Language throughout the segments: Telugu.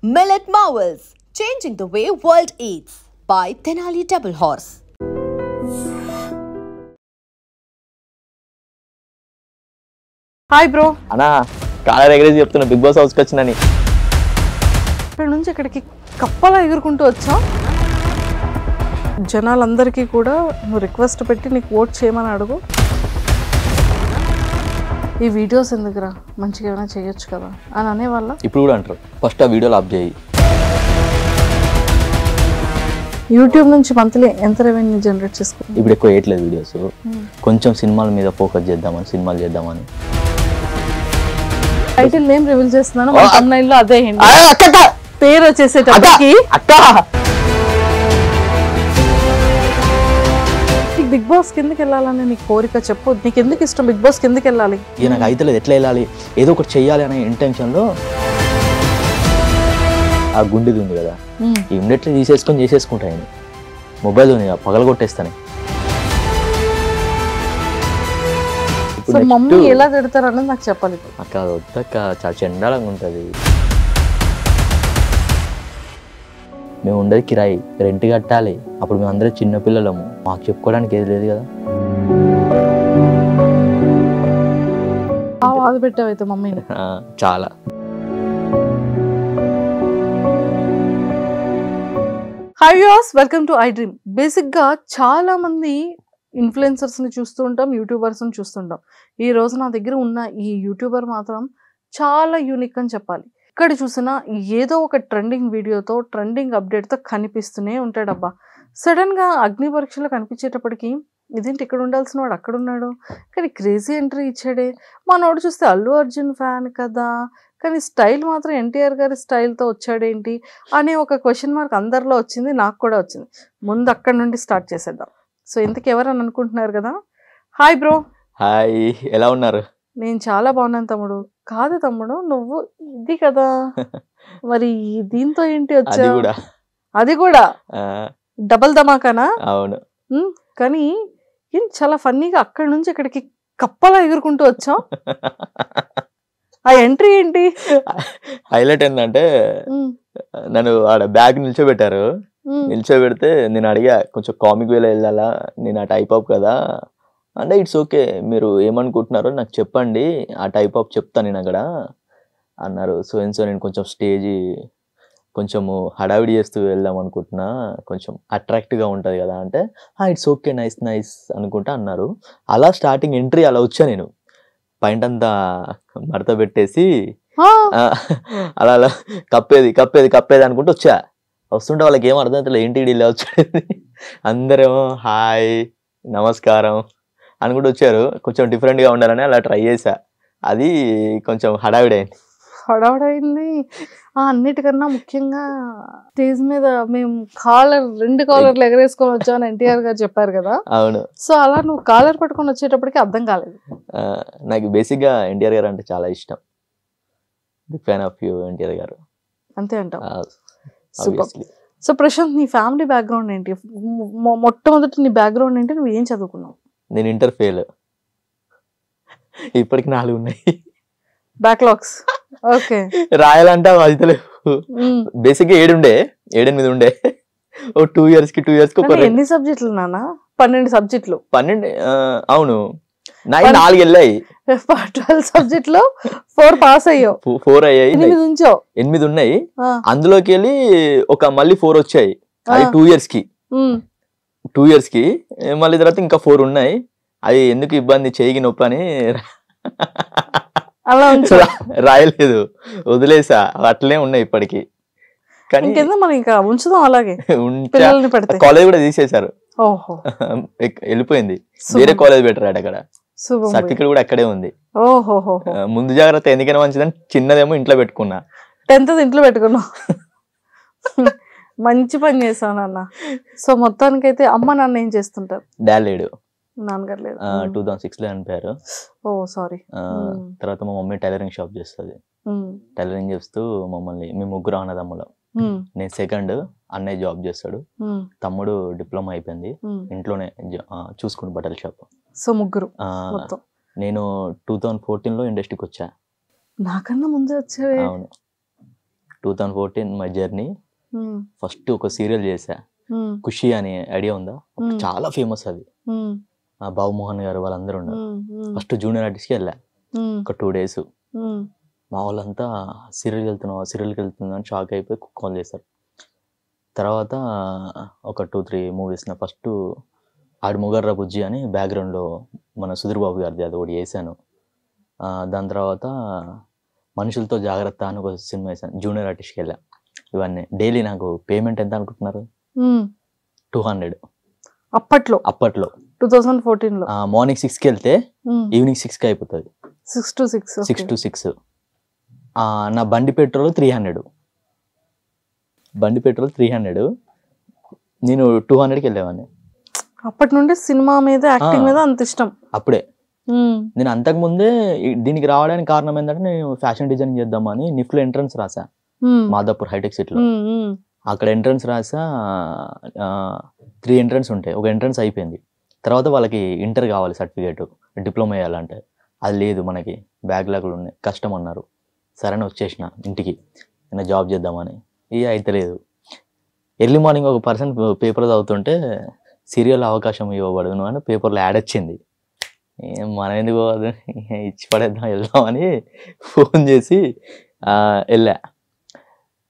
Millet Marvels, changing the way world eats by Tenali Double Horse. Hi bro. అన్నా కాలర్ ఎగరేసి చెప్తున్నా బిగ్ బాస్ హౌస్కి వచ్చినని. ఇక్కడ నుంచి ఇక్కడికి కప్పలా ఎగురుకుంటూ వచ్చా. జనాలందరికీ కూడా నువ్వు రిక్వెస్ట్ పెట్టి నీకు ఓట్ చేయమని అడుగు. ఈ వీడియోస్ ఎందుకురా, మంచిగా ఏమైనా చేయొచ్చు కదా అని అనేవాళ్ళ. ఇప్పుడు కూడా అంటారు ఫస్ట్ ఆ వీడియోలు అప్ చేయి. యూట్యూబ్ నుంచి మంత్లీ ఎంత రెవెన్యూ జనరేట్ చేసుకుంటాం? ఇప్పుడు ఎక్కువ వేయట్లేదు వీడియోస్, కొంచెం సినిమాల మీద ఫోకస్ చేద్దామని, సినిమాలు చేద్దామని. టైటిల్ నేమ్ రివీల్ చేస్తున్నాను, తమ్నైల్లో అదే పేరు వచ్చేసేటప్పటికి. బిగ్ బాస్ కిందకి వెళ్ళాలని నీ కోరిక చెప్పు. నీకు ఎందుకు ఇష్టం బిగ్ బాస్ కిందకి వెళ్ళాలి? ఇక నాకు అయితే లేదు, ఎట్లా వెళ్ళాలి, ఏదో ఒకటి చెయ్యాలి అనే ఇంటెన్షన్లో ఆ గుండెది ఉంది కదా, ఇమ్మీడియట్లీ తీసేసుకొని చేసేసుకుంటాను. మొబైల్ పగల కొట్టేస్తాను. మమ్మీ ఎలా తిడతారు అనేది నాకు చెప్పాలి. అక్క వద్దక్క, చాలా చండాలంగా ఉంటుంది. మేము ఉండేది కిరాయి, రెంట్ కట్టాలి. అప్పుడు మేము అందరూ చిన్నపిల్లలము, మాకు చెప్పుకోవడానికి ఏది లేదు కదా. బాధ పెట్టావైతే మమ్మీని చాలా. Hi viewers, welcome to I dream. బేసిక్గా చాలా మంది ఇన్ఫ్లుయెన్సర్స్ని చూస్తూ ఉంటాం, యూట్యూబర్స్ని చూస్తుంటాం. ఈ రోజు నా దగ్గర ఉన్న ఈ యూట్యూబర్ మాత్రం చాలా యూనిక్ అని చెప్పాలి. ఇక్కడ చూసినా ఏదో ఒక ట్రెండింగ్ వీడియోతో, ట్రెండింగ్ అప్డేట్తో కనిపిస్తూనే ఉంటాడబ్బా. సడన్గా అగ్ని పరీక్షలో కనిపించేటప్పటికి ఇదేంటి ఇక్కడ ఉండాల్సిన వాడు అక్కడ ఉన్నాడు, కానీ క్రేజీ ఎంట్రీ ఇచ్చాడే. మనోడు చూస్తే అల్లు అర్జున్ ఫ్యాన్ కదా, కానీ స్టైల్ మాత్రం ఎన్టీఆర్ గారి స్టైల్తో వచ్చాడేంటి అనే ఒక క్వశ్చన్ మార్క్ అందరిలో వచ్చింది, నాకు కూడా వచ్చింది. ముందు అక్కడ నుండి స్టార్ట్ చేసేద్దాం. సో ఇంతకు ఎవరని అనుకుంటున్నారు కదా. Hi bro. హాయ్, ఎలా ఉన్నారు? నేను చాలా బాగున్నాను తమ్ముడు. కాదు తమ్ముడు, నువ్వు ఇది కదా, మరి దీంతో ఏంటి వచ్చా? అది కూడా డబల్ ధమాకానా? అవును. కానీ ఏం చాలా ఫన్నీగా అక్కడి నుంచి ఇక్కడికి కప్పలా ఎగురుకుంటూ వచ్చాం. ఆ ఎంట్రీ ఏంటి? హైలైట్ ఏంటంటే నన్ను ఆడ బ్యాగ్ నిల్చోబెట్టారు. నిల్చోబెడితే నేను అడిగా, కొంచెం కామిక్ వేలో వెళ్ళాలా, నేను ఆ టైప్ ఆఫ్ కదా అంటే, ఇట్స్ ఓకే, మీరు ఏమనుకుంటున్నారో నాకు చెప్పండి, ఆ టైప్ ఆఫ్ చెప్తాను నేను అక్కడ అన్నారు. సో నేను కొంచెం స్టేజ్ కొంచెము హడావిడి చేస్తూ వెళ్దాం అనుకుంటున్నా, కొంచెం అట్రాక్టివ్గా ఉంటుంది కదా అంటే, ఇట్స్ ఓకే, నైస్ నైస్ అనుకుంటా అన్నారు. అలా స్టార్టింగ్ ఎంట్రీ అలా వచ్చా. నేను పైంటంతా మడత పెట్టేసి అలా అలా కప్పేది కప్పేది కప్పేది అనుకుంటూ వచ్చా. వస్తుంటే వాళ్ళకి ఏం అర్థం అవుతుంది, ఏంటి ఇలా వచ్చేది. అందరేమో హాయ్ నమస్కారం అనుకుంటూ వచ్చారు. కొంచెం డిఫరెంట్గా ఉండాలని అలా ట్రై చేశా. అది కొంచెం హడావిడైంది. అన్నిటికన్నా ముఖ్యంగా స్టేజ్ మీద మేము రెండు కాలర్లు ఎగరేసుకొని వచ్చామని ఎన్టీఆర్ గారు చెప్పారు కదా. అవును. సో అలా నువ్వు కాలర్ పట్టుకొని వచ్చేటప్పటికి అర్థం కాలేదు. నాకు బేసిక్గా ఎన్టీఆర్ గారు అంటే చాలా ఇష్టం. Big fan of you NTR గారు. అంతే అంటావు. సో ప్రశాంత్, నీ ఫ్యామిలీ బ్యాక్గ్రౌండ్ ఏంటి? మొట్టమొదటి నీ బ్యాక్గ్రౌండ్ ఏంటి? నువ్వు ఏం చదువుకున్నావు? నేను ఇంటర్ ఫెయిల్. ఇప్పటికి 4 ఉన్నాయి బ్యాక్లాగ్స్. ఓకే, రాయాలంటే అవుతలేవు. బేసిక్గా 7 ఉండే. ఓ 2 years కి ఎన్ని సబ్జెక్టులు నాన్న? 12 సబ్జెక్టులు. 12? అవును, 4 వెళ్ళాయి. 12 సబ్జెక్టులో 4 పాస్ అయ్యావు. 4 అయ్యాయి, 8 ఉన్నాయి. అందులోకి వెళ్ళి మళ్ళీ 4 వచ్చాయి. అది 2 years కి. 2 years కి మళ్ళీ తర్వాత ఇంకా 4 ఉన్నాయి. అది ఎందుకు ఇబ్బంది, చేయికి నొప్పి అని రాయలేదు, వదిలేసా. అట్లనే ఉన్నాయి ఇప్పటికి. కానీ మనం ఇంకా ఉంచుదాం అలాగే. కాలేజ్ కూడా తీసేశారు, వెళ్ళిపోయింది. వేరే కాలేజ్ పెట్టారు అక్కడ. సర్టిఫికేట్ కూడా అక్కడే ఉంది. ముందు జాగ్రత్త ఎందుకైనా మంచిదని చిన్నదేమో ఇంట్లో పెట్టుకున్నా. 10th ఇంట్లో పెట్టుకున్నా. మంచి పని చేసావు నాన్న. సో మొత్తానికైతే అమ్మ నాన్న ఏం చేస్తుంటారు? డాడీ లేడు, నాన్నగారు లేడు. 2006లో చనిపోయారు. ఓ సారీ. తర్వాత మా మమ్మీ టైలరింగ్ షాప్ చేస్తుంది. టైలరింగ్ చేస్తూ మమ్మల్ని, మేము 3 అన్నదమ్ములం. నేను సెకండ్, అన్నయ్య జాబ్ చేస్తాడు, తమ్ముడు డిప్లొమా అయిపోయింది, ఇంట్లోనే చూసుకుని బట్టల షాప్. సో 3. నేను 2014లో ఇండస్ట్రీకి వచ్చా. నాకన్నా ముందే వచ్చావే. అవును. 2014 మై జర్నీ. ఫస్ట్ ఒక సీరియల్ చేశా, ఖుషి అనే ఐడియా ఉందా? చాలా ఫేమస్ అది. బాబు మోహన్ గారు వాళ్ళందరూ ఉన్నారు. ఫస్ట్ జూనియర్ ఆర్టిస్ట్కి వెళ్ళా ఒక 2 days. మా వాళ్ళంతా సీరియల్కి వెళ్తున్నావు అని షాక్ అయిపోయి కాల్ చేశారు. తర్వాత ఒక 2-3 మూవీస్ నా ఫస్ట్ ఆడు మొగర్రా బుజ్జి అని బ్యాక్గ్రౌండ్లో మన సుధీర్ బాబు గారిది అది ఒకటి వేసాను. దాని తర్వాత మనుషులతో జాగ్రత్త అని ఒక సినిమా వేసాను, జూనియర్ ఆర్టిస్ట్కి వెళ్ళా. ఇవన్నీ డైలీ నాకు పేమెంట్ ఎంత అనుకుంటున్నారు? 200 అప్పట్లో 2014లో. మార్నింగ్ 6కి వెళ్తే ఈవినింగ్ 6కి అయిపోతుంది. 6 to 6. నా బండి పెట్రోల్ 300. నేను 200కి వెళ్ళేవాడిని. అప్పటి నుండి సినిమా మీద యాక్టింగ్ మీద అంత ఇష్టం. అప్పుడే నేను అంతకుముందే దీనికి రావడానికి కారణం ఏంటంటే నేను ఫ్యాషన్ డిజైనింగ్ చేద్దామని నిఫ్లో ఎంట్రన్స్ రాసా, మాదాపూర్ హైటెక్ సిటీలో. అక్కడ ఎంట్రన్స్ రాసా, 3 ఎంట్రన్స్ ఉంటాయి. ఒక ఎంట్రన్స్ అయిపోయింది. తర్వాత వాళ్ళకి ఇంటర్ కావాలి సర్టిఫికేట్, డిప్లొమా వేయాలంటే అది లేదు, మనకి బ్యాక్లాగ్లు ఉన్నాయి, కష్టం అన్నారు. సరే అని వచ్చేసిన ఇంటికి, నేను జాబ్ చేద్దామని. అయితే లేదు. ఎర్లీ మార్నింగ్ ఒక పర్సన్ పేపర్ చదువుతుంటే సీరియల్ అవకాశం ఇవ్వబడును అని పేపర్లో యాడ్ వచ్చింది. మనం ఎందుకు పోవద్దు, ఇచ్చి పడేద్దాం వెళ్దామని ఫోన్ చేసి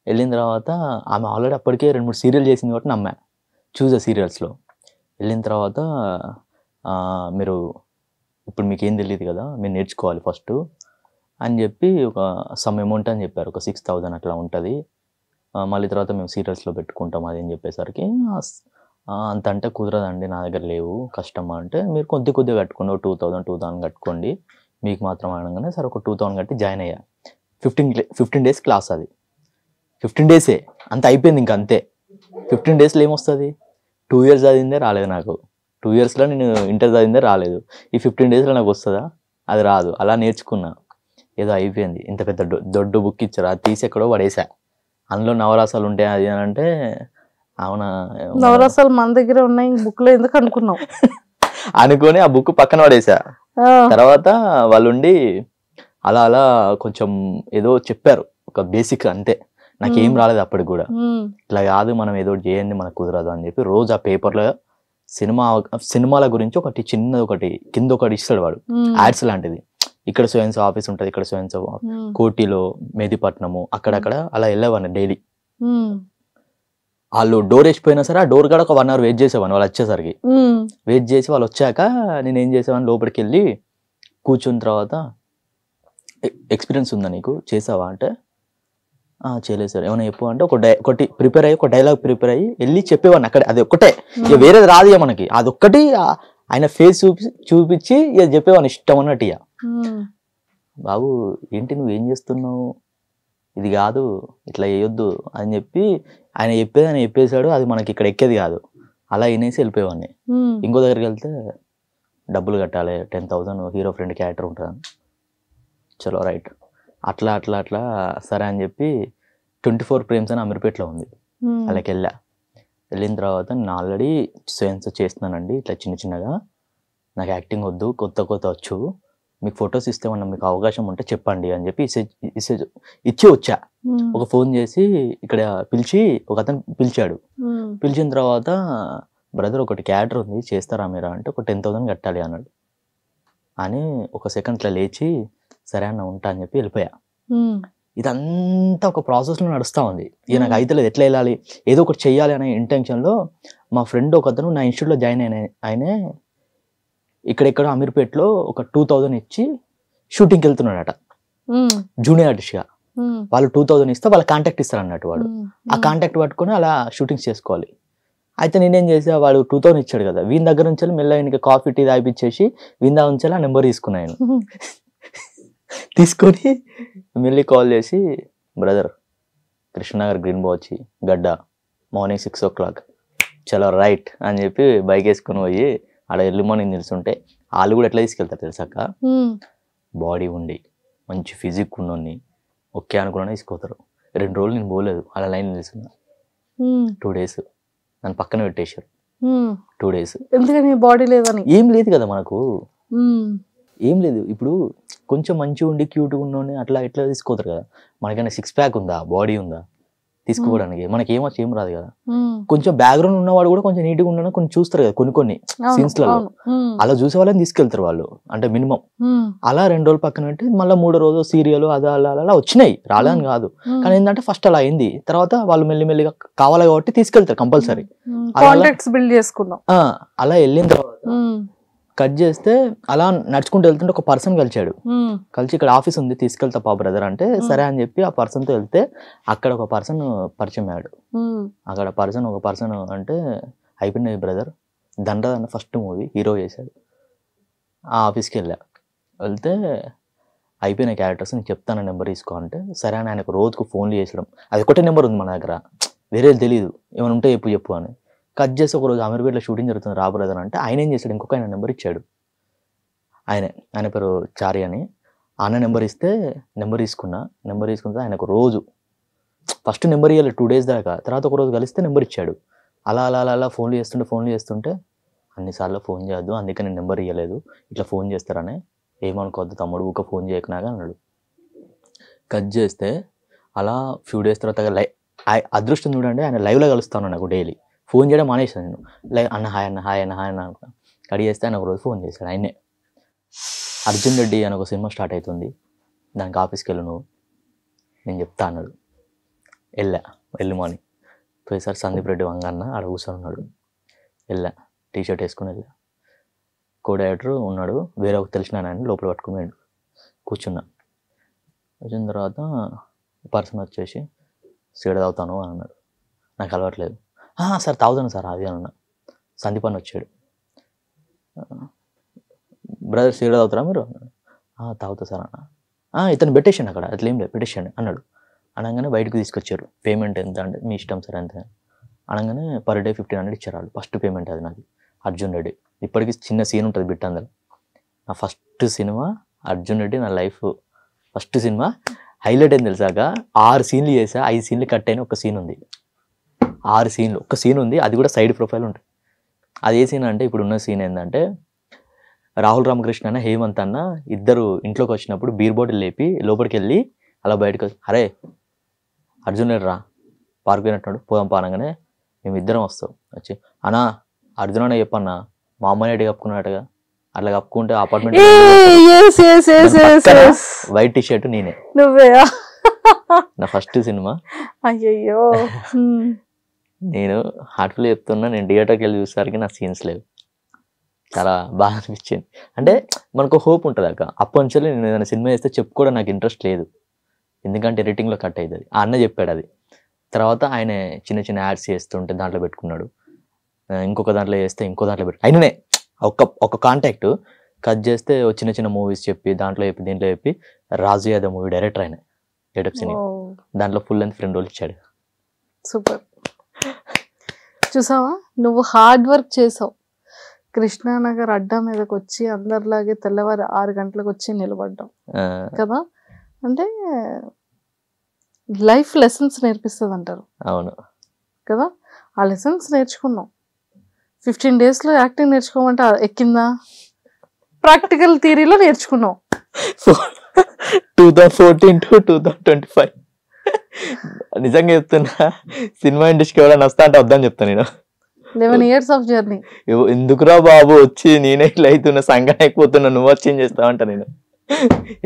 వెళ్ళిన తర్వాత ఆమె ఆల్రెడీ అప్పటికే 2-3 సీరియల్ చేసింది కాబట్టి నమ్మా, చూసా సీరియల్స్లో. వెళ్ళిన తర్వాత మీరు ఇప్పుడు మీకు ఏం తెలియదు కదా, మీరు నేర్చుకోవాలి ఫస్ట్ అని చెప్పి ఒక సమ్ అమౌంట్ అని చెప్పారు, ఒక 6,000 అట్లా ఉంటుంది, మళ్ళీ తర్వాత మేము సీరియల్స్లో పెట్టుకుంటాం అది అని చెప్పేసరికి అంత అంటే కుదరదండి, నా దగ్గర లేవు, కష్టం అంటే మీరు కొద్దిగా కట్టుకోండి, 2,000 కట్టుకోండి మీకు మాత్రం అనగానే సరే ఒక 2,000 కట్టి జాయిన్ అయ్యా. 15 days క్లాస్, అది 15 days అంత అయిపోయింది. ఇంక అంతే. 15 daysలో ఏమొస్తుంది? 2 years చదివిందే రాలేదు నాకు. 2 yearsలో నేను ఇంటర్ చదివిందే రాలేదు. ఈ 15 daysలో నాకు వస్తుందా? అది రాదు. అలా నేర్చుకున్నా, ఏదో అయిపోయింది. ఇంత పెద్ద దొడ్డు బుక్ ఇచ్చారు, అది తీసి ఎక్కడో పడేసా. అందులో నవరాసాలు ఉంటాయి అది అని అంటే, అవునా నవరాసాలు మన దగ్గర ఉన్నాయి బుక్లో ఎందుకు అనుకున్నాం అనుకొని ఆ బుక్ పక్కన పడేసా. తర్వాత వాళ్ళుండి అలా అలా కొంచెం ఏదో చెప్పారు, ఒక బేసిక్ అంతే, నాకేం రాలేదు అప్పటికి కూడా. ఇట్లా కాదు, మనం ఏదో చేయండి, మనకు కుదరదు అని చెప్పి రోజు ఆ పేపర్లో సినిమాల గురించి ఒకటి కింద ఒకటి ఇస్తాడు వాడు, యాడ్స్ లాంటిది. ఇక్కడ సోయన్స్ ఆఫీస్ ఉంటుంది, ఇక్కడ సోయన్స్ కోటిలో, మెహదీపట్నము, అక్కడక్కడ అలా వెళ్ళేవాడిని డైలీ. వాళ్ళు డోర్ వేసిపోయినా సరే ఆ డోర్ కాడ ఒక 1 hour వెయిట్ చేసేవాడిని వాళ్ళు వచ్చేసరికి. వెయిట్ చేసి వాళ్ళు వచ్చాక నేను ఏం చేసేవాడిని, లోపలికి వెళ్ళి కూర్చున్న తర్వాత ఎక్స్పీరియన్స్ ఉందా నీకు, చేసావా అంటే చేయలేదు సార్, ఏమైనా చెప్పు అంటే ఒకటి ప్రిపేర్ అయ్యి, ఒక డైలాగ్ ప్రిపేర్ అయ్యి వెళ్ళి చెప్పేవాడిని అక్కడ. అది ఒక్కటే, ఇక వేరేది రాదు ఇక మనకి, అదొక్కటి ఆయన ఫేస్ చూపించి ఇక చెప్పేవాడిని ఇష్టం అన్నట్టు. ఇక బాబు ఏంటి నువ్వు ఏం చేస్తున్నావు, ఇది కాదు, ఇట్లా చేయొద్దు అని చెప్పి ఆయన చెప్పేసాడు. అది మనకి ఇక్కడ ఎక్కేది కాదు, అలా వినేసి వెళ్ళిపోయేవాడిని. ఇంకో దగ్గరికి వెళ్తే డబ్బులు కట్టాలి, 10,000 హీరో ఫ్రెండ్ క్యారెక్టర్ ఉంటుంది. చలో రైట్, అట్లా సరే అని చెప్పి 24 Frames అని అమీర్పేటలో ఉంది, అలాగే వెళ్ళిన తర్వాత నేను ఆల్రెడీ సోయన్స్ చేస్తున్నానండి, ఇట్లా చిన్నగా, నాకు యాక్టింగ్ వద్దు, కొత్త వచ్చు, మీకు ఫొటోస్ ఇస్తే మనం మీకు అవకాశం ఉంటే చెప్పండి అని చెప్పి ఇచ్చి వచ్చా. ఒక ఫోన్ చేసి ఇక్కడ ఒక అతను పిలిచాడు. పిలిచిన తర్వాత బ్రదర్ ఒకటి క్యారెక్టర్ ఉంది చేస్తారా మీరా అంటే ఒక 10,000 కట్టాలి అన్నాడు. అని ఒక సెకండ్ ఇట్లా లేచి సరే అన్న ఉంటా అని చెప్పి వెళ్ళిపోయా. ఇదంతా ఒక ప్రాసెస్లో నడుస్తూ ఉంది. ఇక నాకు అయితే లేదు, ఎట్లా వెళ్ళాలి, ఏదో ఒకటి చెయ్యాలి అనే ఇంటెన్షన్లో మా ఫ్రెండ్ ఒక అతను నా ఇన్స్టిట్యూట్లో జాయిన్ ఆయనే ఇక్కడెక్కడ అమీర్పేటలో ఒక 2,000 ఇచ్చి షూటింగ్కి వెళ్తున్నాడట జూనియర్ ఆర్టిస్ట్గా. వాళ్ళు 2,000 ఇస్తే వాళ్ళ కాంటాక్ట్ ఇస్తారు అన్నట్టు. వాడు ఆ కాంటాక్ట్ పట్టుకొని అలా షూటింగ్స్ చేసుకోవాలి. అయితే నేనేం చేసా, వాడు 2,000 ఇచ్చాడు కదా, వీని దగ్గర నుంచి మెల్లగా ఇంకా కాఫీ టీ తాగిపించేసి వీని దగ్గర నుంచి ఆ నెంబర్ తీసుకున్నాను. తీసుకొని మళ్ళీ కాల్ చేసి బ్రదర్ కృష్ణనగర్ గ్రీన్ బాచ్ గడ్డ మార్నింగ్ 6 o'clock చలో రైట్ అని చెప్పి బైక్ వేసుకొని పోయి ఆడ ఎర్లీ మార్నింగ్ నిలుస్తుంటే వాళ్ళు కూడా ఎట్లా తీసుకెళ్తారు తెలుసాక, బాడీ ఉండి మంచి ఫిజిక్ ఉన్నోని ఓకే అనుకున్నా తీసుకుపోతారు. 2 రోజులు నేను పోలేదు, అలా లైన్ నిలుస్తున్నా. 2 days నన్ను పక్కన పెట్టేశారు. 2 days ఎందుకని బాడీ లేదని, ఏం లేదు కదా మనకు. ఏం లేదు, ఇప్పుడు కొంచెం మంచిగా ఉండి క్యూట్గా ఉన్నోని అట్లా ఇట్లా తీసుకోతారు కదా. మనకైనా 6 ప్యాక్ ఉందా, బాడీ ఉందా తీసుకోవడానికి, మనకి ఏం రాదు కదా. కొంచెం బ్యాక్గ్రౌండ్ ఉన్నవాడు కూడా కొంచెం నీట్గా ఉన్నా కొంచెం చూస్తారు కదా కొన్ని సీన్స్లలో, అలా చూసే వాళ్ళని తీసుకెళ్తారు వాళ్ళు, అంటే మినిమం. అలా 2 రోజులు పక్కన పెట్టి మళ్ళీ 3వ రోజు సీరియల్ అలా అలా అలా వచ్చినాయి, రాలేదని కాదు. కానీ ఏంటంటే ఫస్ట్ అలా అయింది, తర్వాత వాళ్ళు మెల్లిమెల్లిగా కావాలి కాబట్టి తీసుకెళ్తారు కంపల్సరీ. అలా వెళ్ళిన తర్వాత కట్ చేస్తే అలా నడుచుకుంటూ వెళ్తుంటే ఒక పర్సన్ కలిసి ఇక్కడ ఆఫీస్ ఉంది తీసుకెళ్తా పా బ్రదర్ అంటే సరే అని చెప్పి ఆ పర్సన్తో వెళ్తే అక్కడ ఒక పర్సన్ పరిచయం అయ్యాడు. అక్కడ ఒక పర్సన్ అంటే అయిపోయినాయి బ్రదర్, దండ ఫస్ట్ మూవీ హీరో చేశాడు. ఆ ఆఫీస్కి వెళ్తే అయిపోయిన క్యారెక్టర్స్ నేను చెప్తాను నెంబర్ తీసుకో అంటే సరే అని ఆయనకు రోజుకు ఫోన్లు చేసడం. అది ఒకటే నెంబర్ ఉంది మన దగ్గర, వేరే తెలియదు, ఏమైనా ఉంటే చెప్పు అని. కట్ చేసి ఒకరోజు అమీర్పేటలో షూటింగ్ జరుగుతుంది రా బ్రదర్ అంటే ఆయన ఏం చేశాడు, ఇంకొక ఆయన నెంబర్ ఇచ్చాడు. ఆయన పేరు చారి అని. ఆయన నెంబర్ ఇస్తే నెంబర్ తీసుకుంటే ఆయనకు రోజు ఫస్ట్ నెంబర్ ఇవ్వాలి 2 days దాకా, తర్వాత ఒక రోజు కలిస్తే నెంబర్ ఇచ్చాడు. అలా అలా అలా అలా ఫోన్లు చేస్తుంటే అన్నిసార్లు ఫోన్ చేయొద్దు, అందుకే నేను నెంబర్ ఇవ్వలేదు, ఇట్లా ఫోన్ చేస్తారని ఏమనుకోవద్దు తమ్ముడు, ఊక ఫోన్ చేయకున్నాగా అన్నాడు. కట్ చేస్తే అలా ఫ్యూ డేస్ తర్వాత అదృష్టం చూడండి, ఆయన లైవ్లో కలుస్తాను నాకు డైలీ. ఫోన్ చేయడం మానేసాను నేను, అన్న హాయ్ అన్న అనుకున్నా. కడి చేస్తే ఆయన ఒక రోజు ఫోన్ చేశాడు, ఆయనే అర్జున్ రెడ్డి అని ఒక సినిమా స్టార్ట్ అవుతుంది, దానికి ఆఫీస్కి వెళ్ళు నువ్వు, నేను చెప్తా అన్నాడు. వెళ్ళి మార్నింగ్ పోయేసారి సందీప్ రెడ్డి వంగన్న ఆడ కూర్చొని ఉన్నాడు. టీషర్ట్ వేసుకుని కో డైరెక్టర్ ఉన్నాడు, వేరే ఒక తెలిసిన ఆయన లోపల పట్టుకుని కూర్చున్నా. వచ్చిన తర్వాత పర్సన్ వచ్చేసి సిగరెట్ తాగుతాను అని అన్నాడు. నాకు అలవాట్లేదు. సార్ తాగుతాను సార్ అది అన్న. సందీప్ అని వచ్చాడు, బ్రదర్ సిగరెట్ తాగుతారా మీరు అన్నాడు. తాగుతా సార్ అన్న. ఇతను పెట్టేసాను అక్కడ, అట్లా ఏం లేదు పెట్టేసాను అన్నాడు. అనగానే బయటకు తీసుకొచ్చారు, పేమెంట్ ఎంత అంటే మీ ఇష్టం సార్ ఎంత అనగానే per day 1500 ఇచ్చారు వాళ్ళు. ఫస్ట్ పేమెంట్ అది నాది. అర్జున్ రెడ్డి ఇప్పటికీ చిన్న సీన్ ఉంటుంది బిట్ అందులో. నా ఫస్ట్ సినిమా అర్జున్ రెడ్డి, నా లైఫ్ ఫస్ట్ సినిమా. హైలైట్ ఏం తెలిసాక 6 సీన్లు చేసా, 5 సీన్లు కట్ అయిన ఒక సీన్ ఉంది. 6 సీన్లు ఒక సీన్ ఉంది, అది కూడా సైడ్ ప్రొఫైల్ ఉంటుంది. అది ఏ సీన్ అంటే ఇప్పుడు ఉన్న సీన్ ఏంటంటే రాహుల్ రామకృష్ణ అన్న హేమంత్ అన్న ఇద్దరు ఇంట్లోకి వచ్చినప్పుడు బీర్ బాటిల్ లేపి లోపలికి వెళ్ళి అలా బయటకు అరే అర్జున్ రెడ్డి రా పార్క్ పోయినట్టున్నాడు పోదాం పానగానే మేము ఇద్దరం వస్తాం వచ్చి అన్నా అర్జున్ అన్న చెప్పన్నా మా అమ్మాయి నైట్ కప్పుకున్నట్టుగా అట్లా కప్పుకుంటే అపార్ట్మెంట్ వైట్ టీ షర్ట్ నేనే. నా ఫస్ట్ సినిమా. అయ్యో నేను హార్ట్ఫుల్ చెప్తున్నా, నేను థియేటర్కి వెళ్ళి చూసేసరికి నా సీన్స్ లేవు. చాలా బాగా అనిపించింది. అంటే మనకు హోప్ ఉంటుంది అక్క. అప్పటి నుంచి నేను ఏదైనా సినిమా చేస్తే చెప్పుకోవడం నాకు ఇంట్రెస్ట్ లేదు, ఎందుకంటే ఎడిటింగ్లో కట్ అవుతుంది. ఆ అన్న చెప్పాడు అది. తర్వాత ఆయన చిన్న చిన్న యాడ్స్ చేస్తుంటే దాంట్లో పెట్టుకున్నాడు, ఇంకొక దాంట్లో చేస్తే ఇంకో దాంట్లో పెట్టు అయిననే ఒక కాంటాక్ట్ కట్ చేస్తే చిన్న చిన్న మూవీస్ చెప్పి దాంట్లో చెప్పి దీంట్లో చెప్పి రాజు యాదవ్ మూవీ డైరెక్టర్ ఆయన గెటప్ సినీ, దాంట్లో ఫుల్ లెంత్ 2 రోజులు ఇచ్చాడు. సూపర్. చూసావా నువ్వు హార్డ్ వర్క్ చేసావు. కృష్ణానగర్ అడ్డా మీదకి వచ్చి అందరిలాగే తెల్లవారు 6 గంటలకు వచ్చి నిలబడ్డాం కదా. అంటే లైఫ్ లెసన్స్ నేర్పిస్తుంది అంటారు. అవును కదా, ఆ లెసన్స్ నేర్చుకున్నాం. 15 daysలో యాక్టింగ్ నేర్చుకోమంటే ఎక్కిందా? ప్రాక్టికల్ థియరీలో నేర్చుకున్నాం. 2014 to 2025 నిజంగా చెప్తున్నా, సినిమా ఇండస్ట్రీకి ఎవరైనా వస్తా అంటే వద్దని చెప్తాను నేను. 11 years ఆఫ్ జర్నీ. ఎందుకురా బాబు వచ్చి నేనే ఇట్లా అవుతున్నా సంఘటన అయిపోతున్నా, నువ్వు వచ్చి ఏం చేస్తావంట నేను.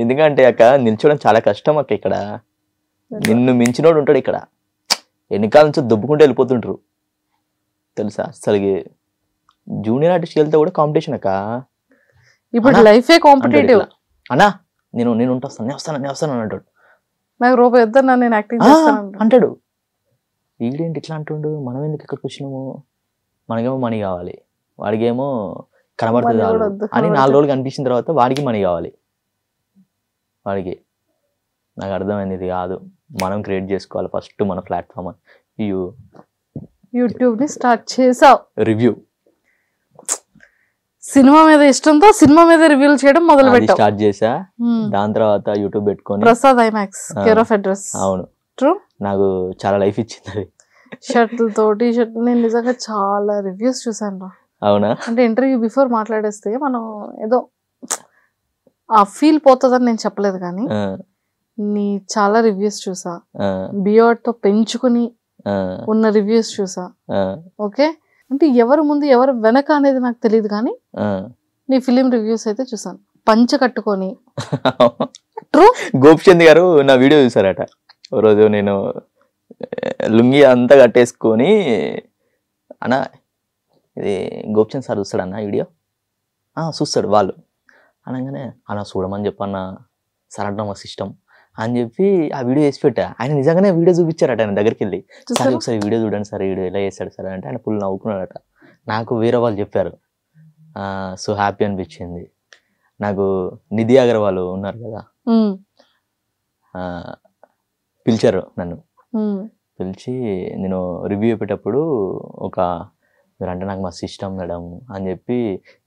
ఎందుకంటే అక్క నిల్చోవడం చాలా కష్టం అక్క. ఇక్కడ నిన్ను మించినోడు ఉంటాడు ఇక్కడ, ఎన్నికాల నుంచి దుబ్బుకుంటూ వెళ్ళిపోతుంటారు తెలుసా. అసలుకి జూనియర్ ఆర్టిస్ట్ వెళ్తే కూడా కాంపిటీషన్ అక్క. ఇప్పుడు లైఫే కాంపిటేటివ్. అన్నా నేను వస్తాను అంటాడు. నాకు రూపాయి వద్దన్నా నేను యాక్టింగ్ చేస్తాను అంటాడు. వీడేంటి ఇట్లా అంటుండు, మనం ఎందుకు ఇక్కడికి వచ్చినాము, మనకేమో మనీ కావాలి, వాడికేమో కనబడుతుంది అని 4 రోజులు కనిపించిన తర్వాత వాడికి మనీ కావాలి. వాడికి నాకు అర్థమైంది ఇది కాదు, మనం క్రియేట్ చేసుకోవాలి ఫస్ట్ మన ప్లాట్ఫామ్. యూట్యూబ్ ని స్టార్ట్ చేసావు. రివ్యూ సినిమా మీద ఇష్టంతో సినిమా మీద రివ్యూలు చేయడం మొదలు పెట్టావు. స్టార్ట్ చేసా. దాని తర్వాత యూట్యూబ్ పెట్టుకొని Prasad IMAX care of address. అవును ట్రూ. నాకు చాలా లైఫ్ ఇచ్చింది అది. షర్ట్లతో టీ షర్ట్ నేను నిజంగా చాలా రివ్యూస్ చూసాను. అవునా? అంటే ఇంటర్వ్యూ బిఫోర్ మాట్లాడేస్తే మనం ఏదో ఆ ఫీల్ పోతుందని నేను చెప్పలేదు కానీ నీ చాలా రివ్యూస్ చూసా, బియర్డ్ తో పెంచుకుని ఉన్న రివ్యూస్ చూసా. ఓకే, అంటే ఎవరు ముందు ఎవరు వెనక అనేది నాకు తెలియదు కానీ నీ ఫిలిం రివ్యూస్ అయితే చూసాను. పంచ కట్టుకొని ట్రూ. గోపిచంద్ గారు నా వీడియో చూసారట ఓ రోజు. నేను లుంగి అంతా కట్టేసుకొని, అన్న ఇది గోపిచంద్ సార్ చూస్తాడన్న వీడియో, చూస్తాడు వాళ్ళు అనగానే, అన్న చూడమని చెప్పన్న సార్ అంటే మా సిస్టమ్ అని చెప్పి ఆ వీడియో వేసి పెట్టా. ఆయన నిజంగానే వీడియో చూపించారట ఆయన దగ్గరికి వెళ్ళి, సార్ ఒకసారి వీడియో చూడండి సార్, వీడియో ఎలా చేస్తాడు సార్ అంటే ఆయన ఫుల్ నవ్వుకున్నాడట. నాకు వేరే వాళ్ళు చెప్పారు, సో హ్యాపీ అనిపించింది నాకు. నిధి అగర్వాల్ ఉన్నారు కదా, పిలిచారు నన్ను. పిలిచి నేను రివ్యూ చెప్పేటప్పుడు ఒక మీరంటే నాకు మా సిస్టమ్ మేడం అని చెప్పి,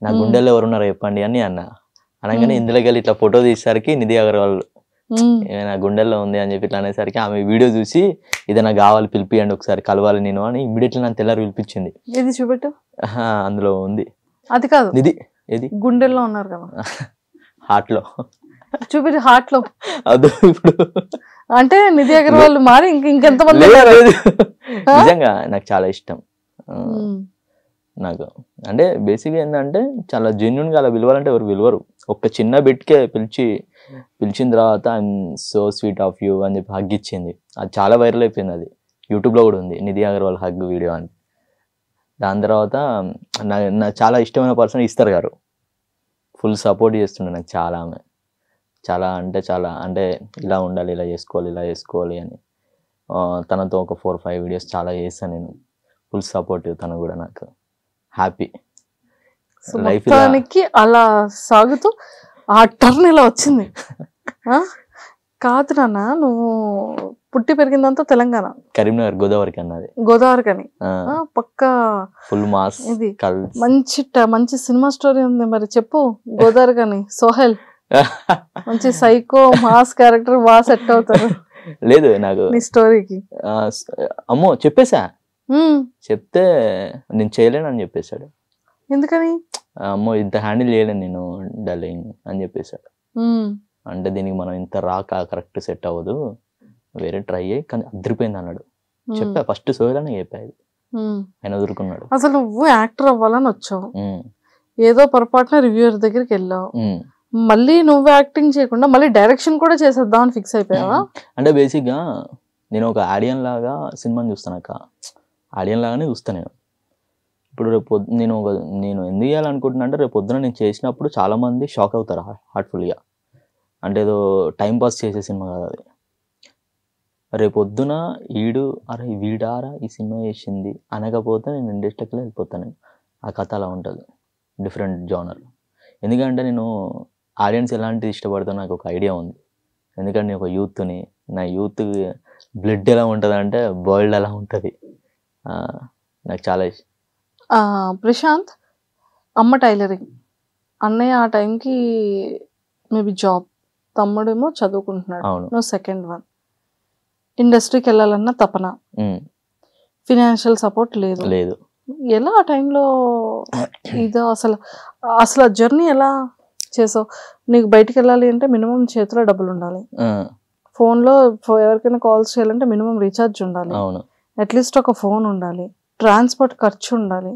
నా గుండెల్లో ఎవరున్నారో చెప్పండి అని అనగానే ఇందులోకి వెళ్ళి ఇట్లా ఫోటో తీసేసరికి నిధి అగర్వాల్ నా గుండెల్లో ఉంది అని చెప్పి ఇట్లా అనేసరికి ఆమె వీడియో చూసి ఇది నాకు కావాలి పిలిపియండి ఒకసారి కలవాలి నేను అని ఇమ్మీడియట్లీ నన్ను తెల్లారి పిలిపించింది. ఇది చూపెట్టు, అందులో ఉంది. అది కాదు నిధి, ఏది గుండెల్లో ఉన్నారు కదా, హార్ట్ లో చూపెట్టి. హార్ట్ లో అదు ఇప్పుడు అంటే నిధి అగర్వాల్ మారి ఇంకెంతమంది? నిజంగా నాకు చాలా ఇష్టం. నాకు అంటే బేసిక్గా ఏంటంటే చాలా జెన్యున్ గా అలా విలువాలంటే ఎవరు విలువరు. ఒక చిన్న బిట్కే పిలిచిన తర్వాత I'm so sweet of you అని చెప్పి హగ్ ఇచ్చింది. అది చాలా వైరల్ అయిపోయింది. అది యూట్యూబ్లో కూడా ఉంది, నిధి అగర్వాల్ హగ్ వీడియో అని. దాని తర్వాత నాకు చాలా ఇష్టమైన పర్సన్ ఇస్తారు గారు, ఫుల్ సపోర్ట్ చేస్తుండే నాకు చాలా. ఆమె చాలా అంటే ఇలా ఉండాలి, ఇలా చేసుకోవాలి అని. తనతో ఒక 4-5 వీడియోస్ చాలా చేస్తాను నేను. ఫుల్ సపోర్టివ్ తను కూడా. నాకు హ్యాపీ లైఫ్ అలా సాగుతూ ఆ టర్న్ ఇలా వచ్చింది. కాదు నాన్న, నువ్వు పుట్టి పెరిగిందంతా తెలంగాణ, కరీంనగర్, గోదావరికి అన్నది. గోదావరికి అని పక్కా ఫుల్ మాస్. ఇది మంచి సినిమా స్టోరీ ఉంది, మరి చెప్పు. గోదావరికి అని సోహెల్ మంచి సైకో మాస్ క్యారెక్టర్ బాగా సెట్ అవుతారు. లేదు నాకు నీ స్టోరీకి. అమ్మో చెప్పేసా, చెప్తే నేను చేయలేను అని చెప్పేశాడు. ఎందుకని? అమ్మో ఇంత హ్యాండిల్ చేయలేను నేను డార్లింగ్ అని చెప్పేశాడు. అంటే దీనికి మనం ఇంత కరెక్ట్ సెట్ అవ్వదు, వేరే ట్రై అయ్యి, కానీ అదిరిపోయింది అన్నాడు. చెప్పా ఫస్ట్ సోహెల్ చెప్పాడు, ఆయన వదులుకున్నాడు. అసలు నువ్వు యాక్టర్ అవ్వాలని వచ్చావు, ఏదో పొరపాటున రివ్యూవర్ దగ్గరికి వెళ్ళావు, మళ్ళీ నువ్వు యాక్టింగ్ చేయకుండా మళ్ళీ డైరెక్షన్ కూడా చేసేద్దాం అని ఫిక్స్ అయిపోయావా? అంటే బేసిక్గా నేను ఒక ఆడియన్ లాగా సినిమాని చూస్తానక్క, ఆడియన్ లాగానే చూస్తాను నేను. ఇప్పుడు రేపు నేను ఎందుకు చేయాలనుకుంటున్నా అంటే, రేపు పొద్దున నేను చేసినప్పుడు చాలామంది షాక్ అవుతారు హార్ట్ఫుల్గా. అంటే ఏదో టైంపాస్ చేసే సినిమా కాదు అది. రేపు పొద్దున వీడారా ఈ సినిమా చేసింది అనకపోతే నేను ఇండస్ట్రీకి వెళ్ళిపోతాను. ఆ కథ అలా ఉంటుంది, డిఫరెంట్ జానర్. ఎందుకంటే నేను ఆడియన్స్ ఎలాంటిది ఇష్టపడతానో నాకు ఒక ఐడియా ఉంది. ఎందుకంటే నేను ఒక యూత్ని, నా యూత్ బ్లడ్ ఎలా ఉంటుంది అంటే వరల్డ్ అలా ఉంటుంది. నాకు చాలా ఇష్టం. ప్రశాంత్, అమ్మ టైలరింగ్, అన్నయ్య ఆ టైంకి మేబీ జాబ్, తమ్ముడేమో చదువుకుంటున్నాడు, నువ్వు సెకండ్ వన్. ఇండస్ట్రీకి వెళ్ళాలన్న తపన, ఫినాన్షియల్ సపోర్ట్ లేదు. ఎలా ఆ టైంలో ఇదో అసలు జర్నీ ఎలా చేసావు? నీకు బయటికి వెళ్ళాలి అంటే మినిమం చేతిలో డబ్బులు ఉండాలి, ఫోన్లో ఎవరికైనా కాల్స్ చేయాలంటే మినిమం రీఛార్జ్ ఉండాలి, అట్లీస్ట్ ఒక ఫోన్ ఉండాలి, ట్రాన్స్పోర్ట్ ఖర్చు ఉండాలి,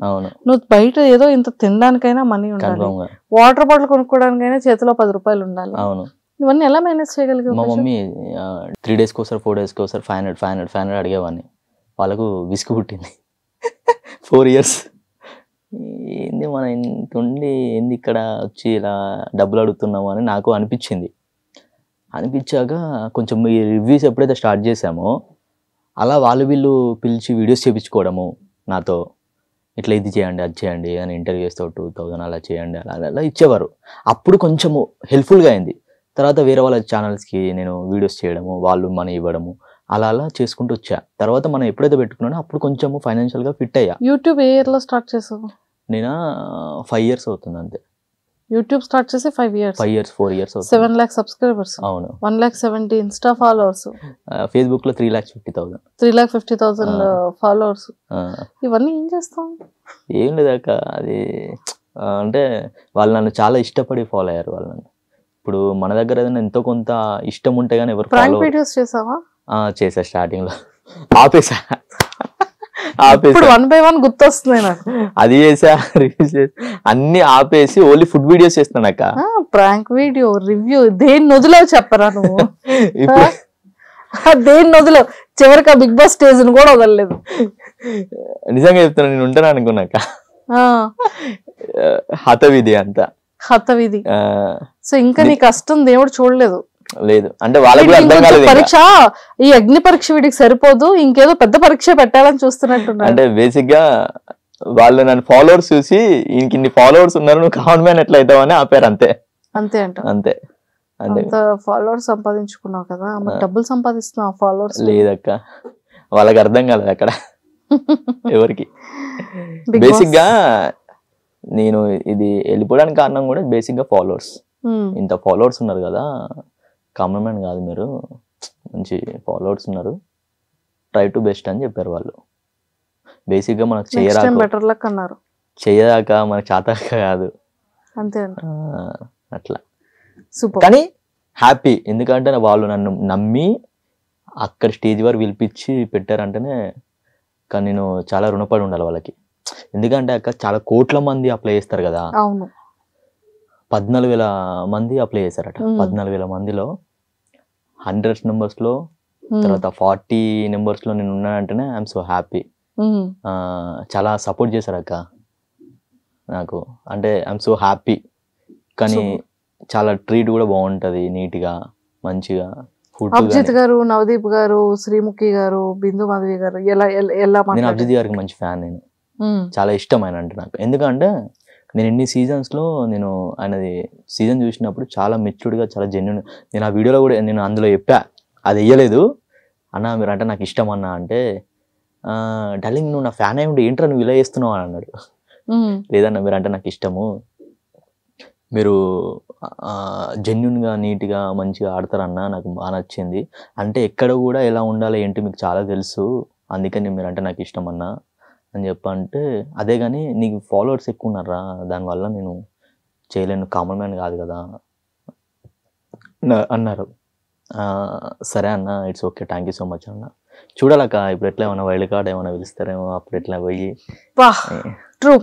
నువ్వు బయట ఏదో ఇంత తినడానికైనా మనీ ఉండాలి, వాటర్ బాటిల్ కొనుక్కోవడానికైనా చేతిలో 10 రూపాయలు ఉండాలి. ఇవన్నీ ఎలా మేనేజ్ చేయగలిగావు? మా మమ్మీ 3 days ఒకసారి 4 days ఒకసారి 500 అడిగేవాడిని. వాళ్ళకు విసుగు పుట్టింది. 4 years ఏంది మన ఇంత ఉండి ఏంది ఇక్కడ వచ్చి ఇలా డబ్బులు అడుగుతున్నాము అని నాకు అనిపించాక కొంచెం ఈ రివ్యూస్ ఎప్పుడైతే స్టార్ట్ చేసామో అలా వీళ్ళు పిలిచి వీడియోస్ చేయించుకోవడము నాతో, ఇట్లా ఇది చేయండి అది చేయండి అని ఇంటర్వ్యూ చేస్తే 2000 అలా చేయండి అలా ఇచ్చేవారు. అప్పుడు కొంచెము హెల్ప్ఫుల్గా అయింది. తర్వాత వేరే వాళ్ళ ఛానల్స్కి నేను వీడియోస్ చేయడము, వాళ్ళు మనీ ఇవ్వడము, అలా చేసుకుంటూ వచ్చా. తర్వాత మనం ఎప్పుడైతే పెట్టుకున్నానో అప్పుడు కొంచెము ఫైనాన్షియల్గా ఫిట్ అయ్యా. యూట్యూబ్ ఏ ఇయర్లో స్టార్ట్ చేసావు? నేను 5 years అవుతుంది అంతే. యూట్యూబ్ స్టార్ట్ చేసి 5 years, 4 years అవుతుంది. 7 lakh సబ్స్క్రైబర్స్. అవును. 1,70,000 ఇన్స్టా ఫాలోవర్స్. ఫేస్బుక్లో 3,50,000. 3,50,000 ఫాలోవర్స్. ఇవన్నీ ఏం చేస్తాం? ఏం లేదాక అది అంటే వాళ్ళు నన్ను చాలా ఇష్టపడి ఫాలో అయ్యారు. వాళ్ళు నన్ను ఇప్పుడు మన దగ్గర ఏదైనా ఎంతో కొంత ఇష్టం ఉంటే గానీ ఎవరు ప్రాంక్ వీడియోస్ చేసావా? చేసా స్టార్టింగ్ లో ఆపేసా ఇప్పుడు 1 by 1 గుర్తొస్తున్నాయి నాకు. అది చేసా రివ్యూస్ అన్ని ఆపేసి ఓన్లీ ఫుడ్ వీడియోస్ చేస్తున్నాను అక్క. ప్రాంక్ వీడియో రివ్యూ దేని నొదిలో చెప్పరా నువ్వు? దేని నొదిలో చివరికి బిగ్ బాస్ స్టేజ్ కూడా వదలలేదు. నిజంగా చెప్తున్నా, నేను ఉంటాను అనుకున్నాక హతవిధి అంతా హతవిధి. సో ఇంకా నీ కష్టం దేవుడు చూడలేదు. లేదు అంటే వాళ్ళకి అర్థం కాలేదు. పరీక్ష ఈ అగ్ని పరీక్ష వీడికి సరిపోదు, ఇంకేదో పెద్ద పరీక్ష పెట్టాలని చూస్తున్నట్టున్నారు. అంటే బేసిక్ గా వాళ్ళు నన్ను ఫాలోవర్స్ చూసి ఈయనకి ఇన్ని ఫాలోవర్స్ ఉన్నారు, నువ్వు కామన్ మ్యాన్ ఎట్లా అవుతావు అని ఆపారు. అంతే అంతే అంట. అంతే అంత ఫాలోవర్స్ సంపాదించుకున్నావు కదా, డబ్బులు సంపాదిస్తున్నావు ఫాలోవర్స్. లేదక్క, వాళ్ళకి అర్థం కాలేదు అక్కడ ఎవరికి. బేసిక్ గా నేను ఇది వెళ్ళిపోవడానికి కారణం కూడా బేసిక్ గా ఫాలోవర్స్. ఇంత ఫాలోవర్స్ ఉన్నారు కదా, కామన్ మ్యాన్ కాదు మీరు, మంచి ఫాలోవర్స్ ఉన్నారు, ట్రై టు బెస్ట్ అని చెప్పారు వాళ్ళు. బేసిక్ గా మనకు చేయదాకా మనకు చేతక కాదు. అంతే అట్లా. కానీ హ్యాపీ, ఎందుకంటే వాళ్ళు నన్ను నమ్మి అక్కడ స్టేజ్ వరకు పిలిపించి పెట్టారంటేనే కానీ నేను చాలా రుణపడి ఉండాలి వాళ్ళకి. ఎందుకంటే అక్క చాలా కోట్ల మంది అప్లై చేస్తారు కదా. 14,000 మంది అప్లై చేశారట. 14,000 మందిలో 100 numbers లో తర్వాత 40 numbers లో నేను ఉన్నానంటేనే ఐఎమ్ సో హ్యాపీ. చాలా సపోర్ట్ చేశారు అక్క నాకు, అంటే ఐఎమ్ సో హ్యాపీ. కానీ చాలా ట్రీట్ కూడా బాగుంటది, నీట్ గా మంచిగా. అభిజిత్ గారు, నవదీప్ గారు, శ్రీముఖి గారు, బిందు మాధవి గారు నేను అభిజిత్ గారికి మంచి ఫ్యాన్. నేను చాలా ఇష్టం ఆయన అంటే నాకు. ఎందుకంటే నేను ఎన్ని సీజన్స్ లో నేను ఆయనది సీజన్ చూసినప్పుడు చాలా మెచ్యూర్డ్ గా, చాలా జెన్యున్. నేను ఆ వీడియోలో కూడా నేను అందులో చెప్పా, అది వెయ్యలేదు అన్న మీరు అంటే నాకు ఇష్టం అన్న అంటే, డార్లింగ్ నువ్వు నా ఫ్యాన్ అయి ఉండి ఏంట్రా నువ్వు ఇలా చేస్తున్నావు అని అన్నాడు. లేదన్న మీరు అంటే నాకు ఇష్టము, మీరు జెన్యున్ గా నీట్ గా మంచిగా ఆడతారన్న, నాకు బాగా నచ్చింది. అంటే ఎక్కడ కూడా ఎలా ఉండాలి ఏంటి మీకు చాలా తెలుసు, అందుకని మీరు అంటే నాకు ఇష్టం అన్న అని చెప్పంటే, అదే కానీ నీకు ఫాలోవర్స్ ఎక్కువ ఉన్నారా దానివల్ల నేను చేయలేను, కామన్ మ్యాన్ కాదు కదా అన్నారు. సరే అన్న, it's okay, thank you so much అన్న. చూడాలక్క ఇప్పుడు ఎట్లా ఏమైనా వైల్డ్ కార్డ్ ఏమైనా పిలుస్తారేమో, అప్పుడు ఎట్లా పోయి. ట్రూ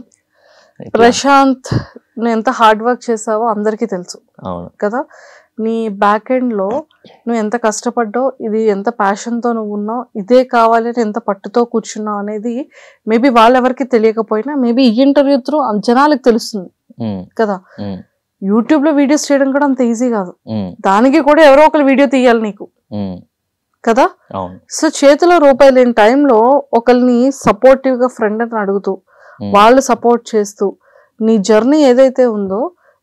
ప్రశాంత్, నువ్వు ఎంత హార్డ్ వర్క్ చేసావో అందరికీ తెలుసు. అవును కదా, నీ బ్యాక్ ఎండ్ లో నువ్వు ఎంత కష్టపడ్డావు, ఇది ఎంత ప్యాషన్తో నువ్వు ఉన్నావు, ఇదే కావాలని ఎంత పట్టుతో కూర్చున్నావు అనేది మేబీ వాళ్ళెవరికి తెలియకపోయినా మేబీ ఈ ఇంటర్వ్యూ త్రూ జనాలకు తెలుస్తుంది కదా. యూట్యూబ్ లో వీడియోస్ చేయడం కూడా అంత ఈజీ కాదు, దానికి కూడా ఎవరో ఒకరు వీడియో తీయాలి నీకు కదా. సో చేతిలో రూపాయి లేని టైంలో ఒకరిని సపోర్టివ్ గా ఫ్రెండ్ అని అడుగుతూ వాళ్ళు సపోర్ట్ చేస్తూ నీ జర్నీ ఏదైతే ఉందో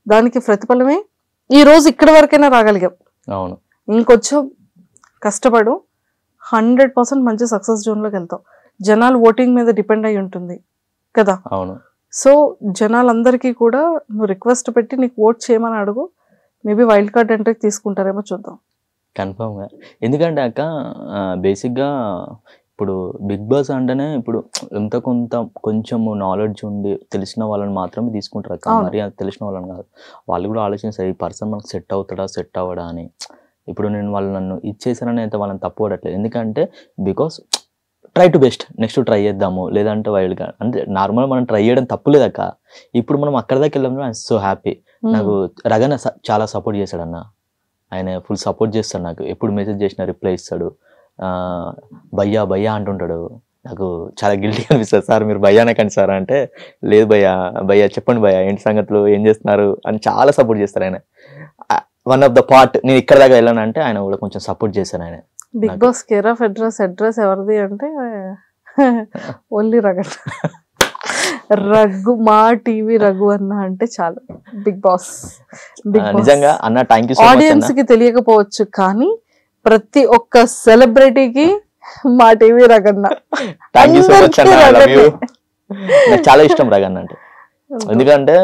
దానికి ప్రతిఫలమే ఈ రోజు ఇక్కడి వరకైనా రాగలిగాం. ఇంకొంచెం కష్టపడు, 100% మంచి సక్సెస్ జోన్ లోకి వెళ్తావు. జనాలు ఓటింగ్ మీద డిపెండ్ అయి ఉంటుంది కదా. సో జనాలందరికీ కూడా నువ్వు రిక్వెస్ట్ పెట్టి నీకు ఓట్ చేయమని అడుగు, మేబీ వైల్డ్ కార్డ్ ఎంట్రీ తీసుకుంటారేమో చూద్దాం. కన్ఫర్మ్ గా. ఎందుకంటే అక్క బేసిక్ గా ఇప్పుడు బిగ్ బాస్ అంటేనే ఇప్పుడు ఎంత కొంచెం నాలెడ్జ్ ఉండి తెలిసిన వాళ్ళని మాత్రమే తీసుకుంటారు అక్క, మరి తెలిసిన వాళ్ళని కాదు. వాళ్ళు కూడా ఆలోచిస్తారు ఈ పర్సన్ మనకు సెట్ అవుతాడా సెట్ అవ్వడా అని. ఇప్పుడు నేను వాళ్ళు నన్ను ఇచ్చేసానని అయితే వాళ్ళని తప్పుపడట్లేదు, ఎందుకంటే because try to best, next try చేద్దాము, లేదంటే వైల్డ్ కార్డ్ అంటే నార్మల్ మనం ట్రై చేయడం తప్పులేదక్క. ఇప్పుడు మనం అక్కడ దాకా వెళ్ళాము, ఐఎమ్ సో హ్యాపీ. నాకు రగన చాలా సపోర్ట్ చేశాడు అన్న, ఆయన ఫుల్ సపోర్ట్ చేస్తాడు నాకు, ఎప్పుడు మెసేజ్ చేసినా రిప్లై ఇస్తాడు. భయ్యా భయ్యా అంటుంటాడు, నాకు చాలా గిల్టీ అనిపిస్తుంది. సార్ మీరు భయ్యానే కానీ సార్ అంటే, లేదు భయ్యా చెప్పండి భయ్యా ఏంటి సంగతులు ఏం చేస్తున్నారు అని చాలా సపోర్ట్ చేస్తారు ఆయన. వన్ ఆఫ్ ద పార్ట్ నేను ఇక్కడ దాకా వెళ్ళాను అంటే ఆయన కూడా కొంచెం సపోర్ట్ చేశాను ఆయన. Bigg Boss care of address ఎవరిది అంటే ఓన్లీ రఘు, మా టీవీ రఘు అన్న అంటే చాలు బిగ్ బాస్. నిజంగా అన్న thank you so much. Audience కి తెలియకపోవచ్చు కానీ ప్రతి ఒక్క సెలబ్రిటీకి మా టీవీ రగన్న చాలా ఇష్టం రగన్న అంటే. ఎందుకంటే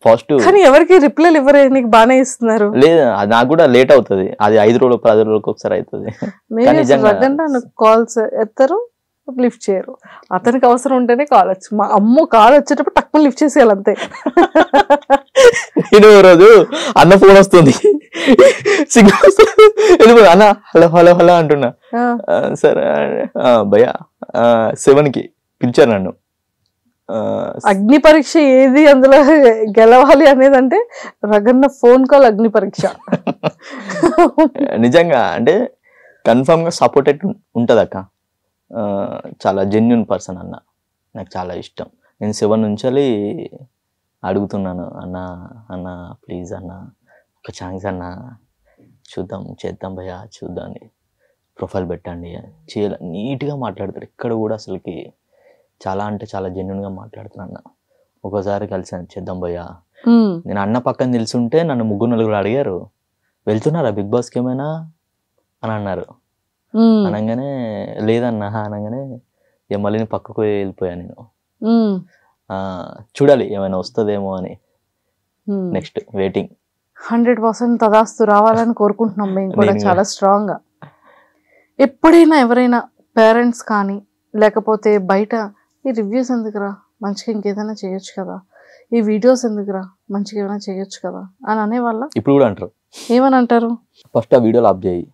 ఫస్ట్ కానీ ఎవరికి రిప్లైలు ఇవ్వరే, నీకు బాగానే ఇస్తున్నారు. లేదు నాకు కూడా లేట్ అవుతుంది, అది 5 రోజులు 10 రోజులకు ఒకసారి అవుతుంది. రగన్న కాల్స్ ఎత్తారు, లిఫ్ట్ చేయరు. అతనికి అవసరం ఉంటేనే కాల్ వచ్చు. మా అమ్మో కాల్ వచ్చేటప్పుడు తక్కువ లిఫ్ట్ చేసేయాలి అంతే. నేను రోజు అన్న ఫోన్ వస్తుంది, సిగ్నల్ అన్న హలో హలో హలో అంటున్నా. సరే భయ్యా 7కి పిలిచారు నన్ను. అగ్ని పరీక్ష ఏది అందులో గెలవాలి అనేది అంటే రగన్న ఫోన్ కాల్ అగ్ని పరీక్ష. నిజంగా అంటే కన్ఫర్మ్ గా సపోర్టెడ్ ఉంటది అక్క. చాలా జెన్యున్ పర్సన్ అన్న, నాకు చాలా ఇష్టం. నేను 7 నుంచి అడుగుతున్నాను, అన్న అన్న ప్లీజ్ అన్న ఒక ఛాన్స్ అన్న, చూద్దాం చేద్దాం భయ్యా చూద్దాం, ప్రొఫైల్ పెట్టండి చేయాలి. నీట్గా మాట్లాడతారు, ఇక్కడ కూడా అసలుకి చాలా అంటే చాలా జెన్యున్గా మాట్లాడుతున్నా అన్న. ఒకసారి కలిసాను, చేద్దాం భయ్యా. నేను అన్న పక్కన నిల్చుంటే నన్ను 3-4 అడిగారు, వెళ్తున్నారా బిగ్ బాస్కి ఏమైనా అని అన్నారు. అనగానే లేదన్నా అనగానే మళ్ళీ పక్కకు వెళ్ళిపోయా నేను. చూడాలి ఏమైనా వస్తుందేమో అని, నెక్స్ట్ వెయిటింగ్. 100% తదాస్తు రావాలని కోరుకుంటున్నాం మేము కూడా చాలా స్ట్రాంగ్ గా. ఎప్పుడైనా ఎవరైనా పేరెంట్స్ కానీ లేకపోతే బయట ఈ రివ్యూస్ ఎందుకురా, మంచిగా ఇంకేదైనా చేయొచ్చు కదా, ఈ వీడియోస్ ఎందుకురా, మంచిగా ఏమైనా చేయొచ్చు కదా అని అనేవాళ్ళ? ఇప్పుడు కూడా అంటారు. ఏమని అంటారు? ఫస్ట్ ఆ వీడియోలు ఆఫ్ చేయి,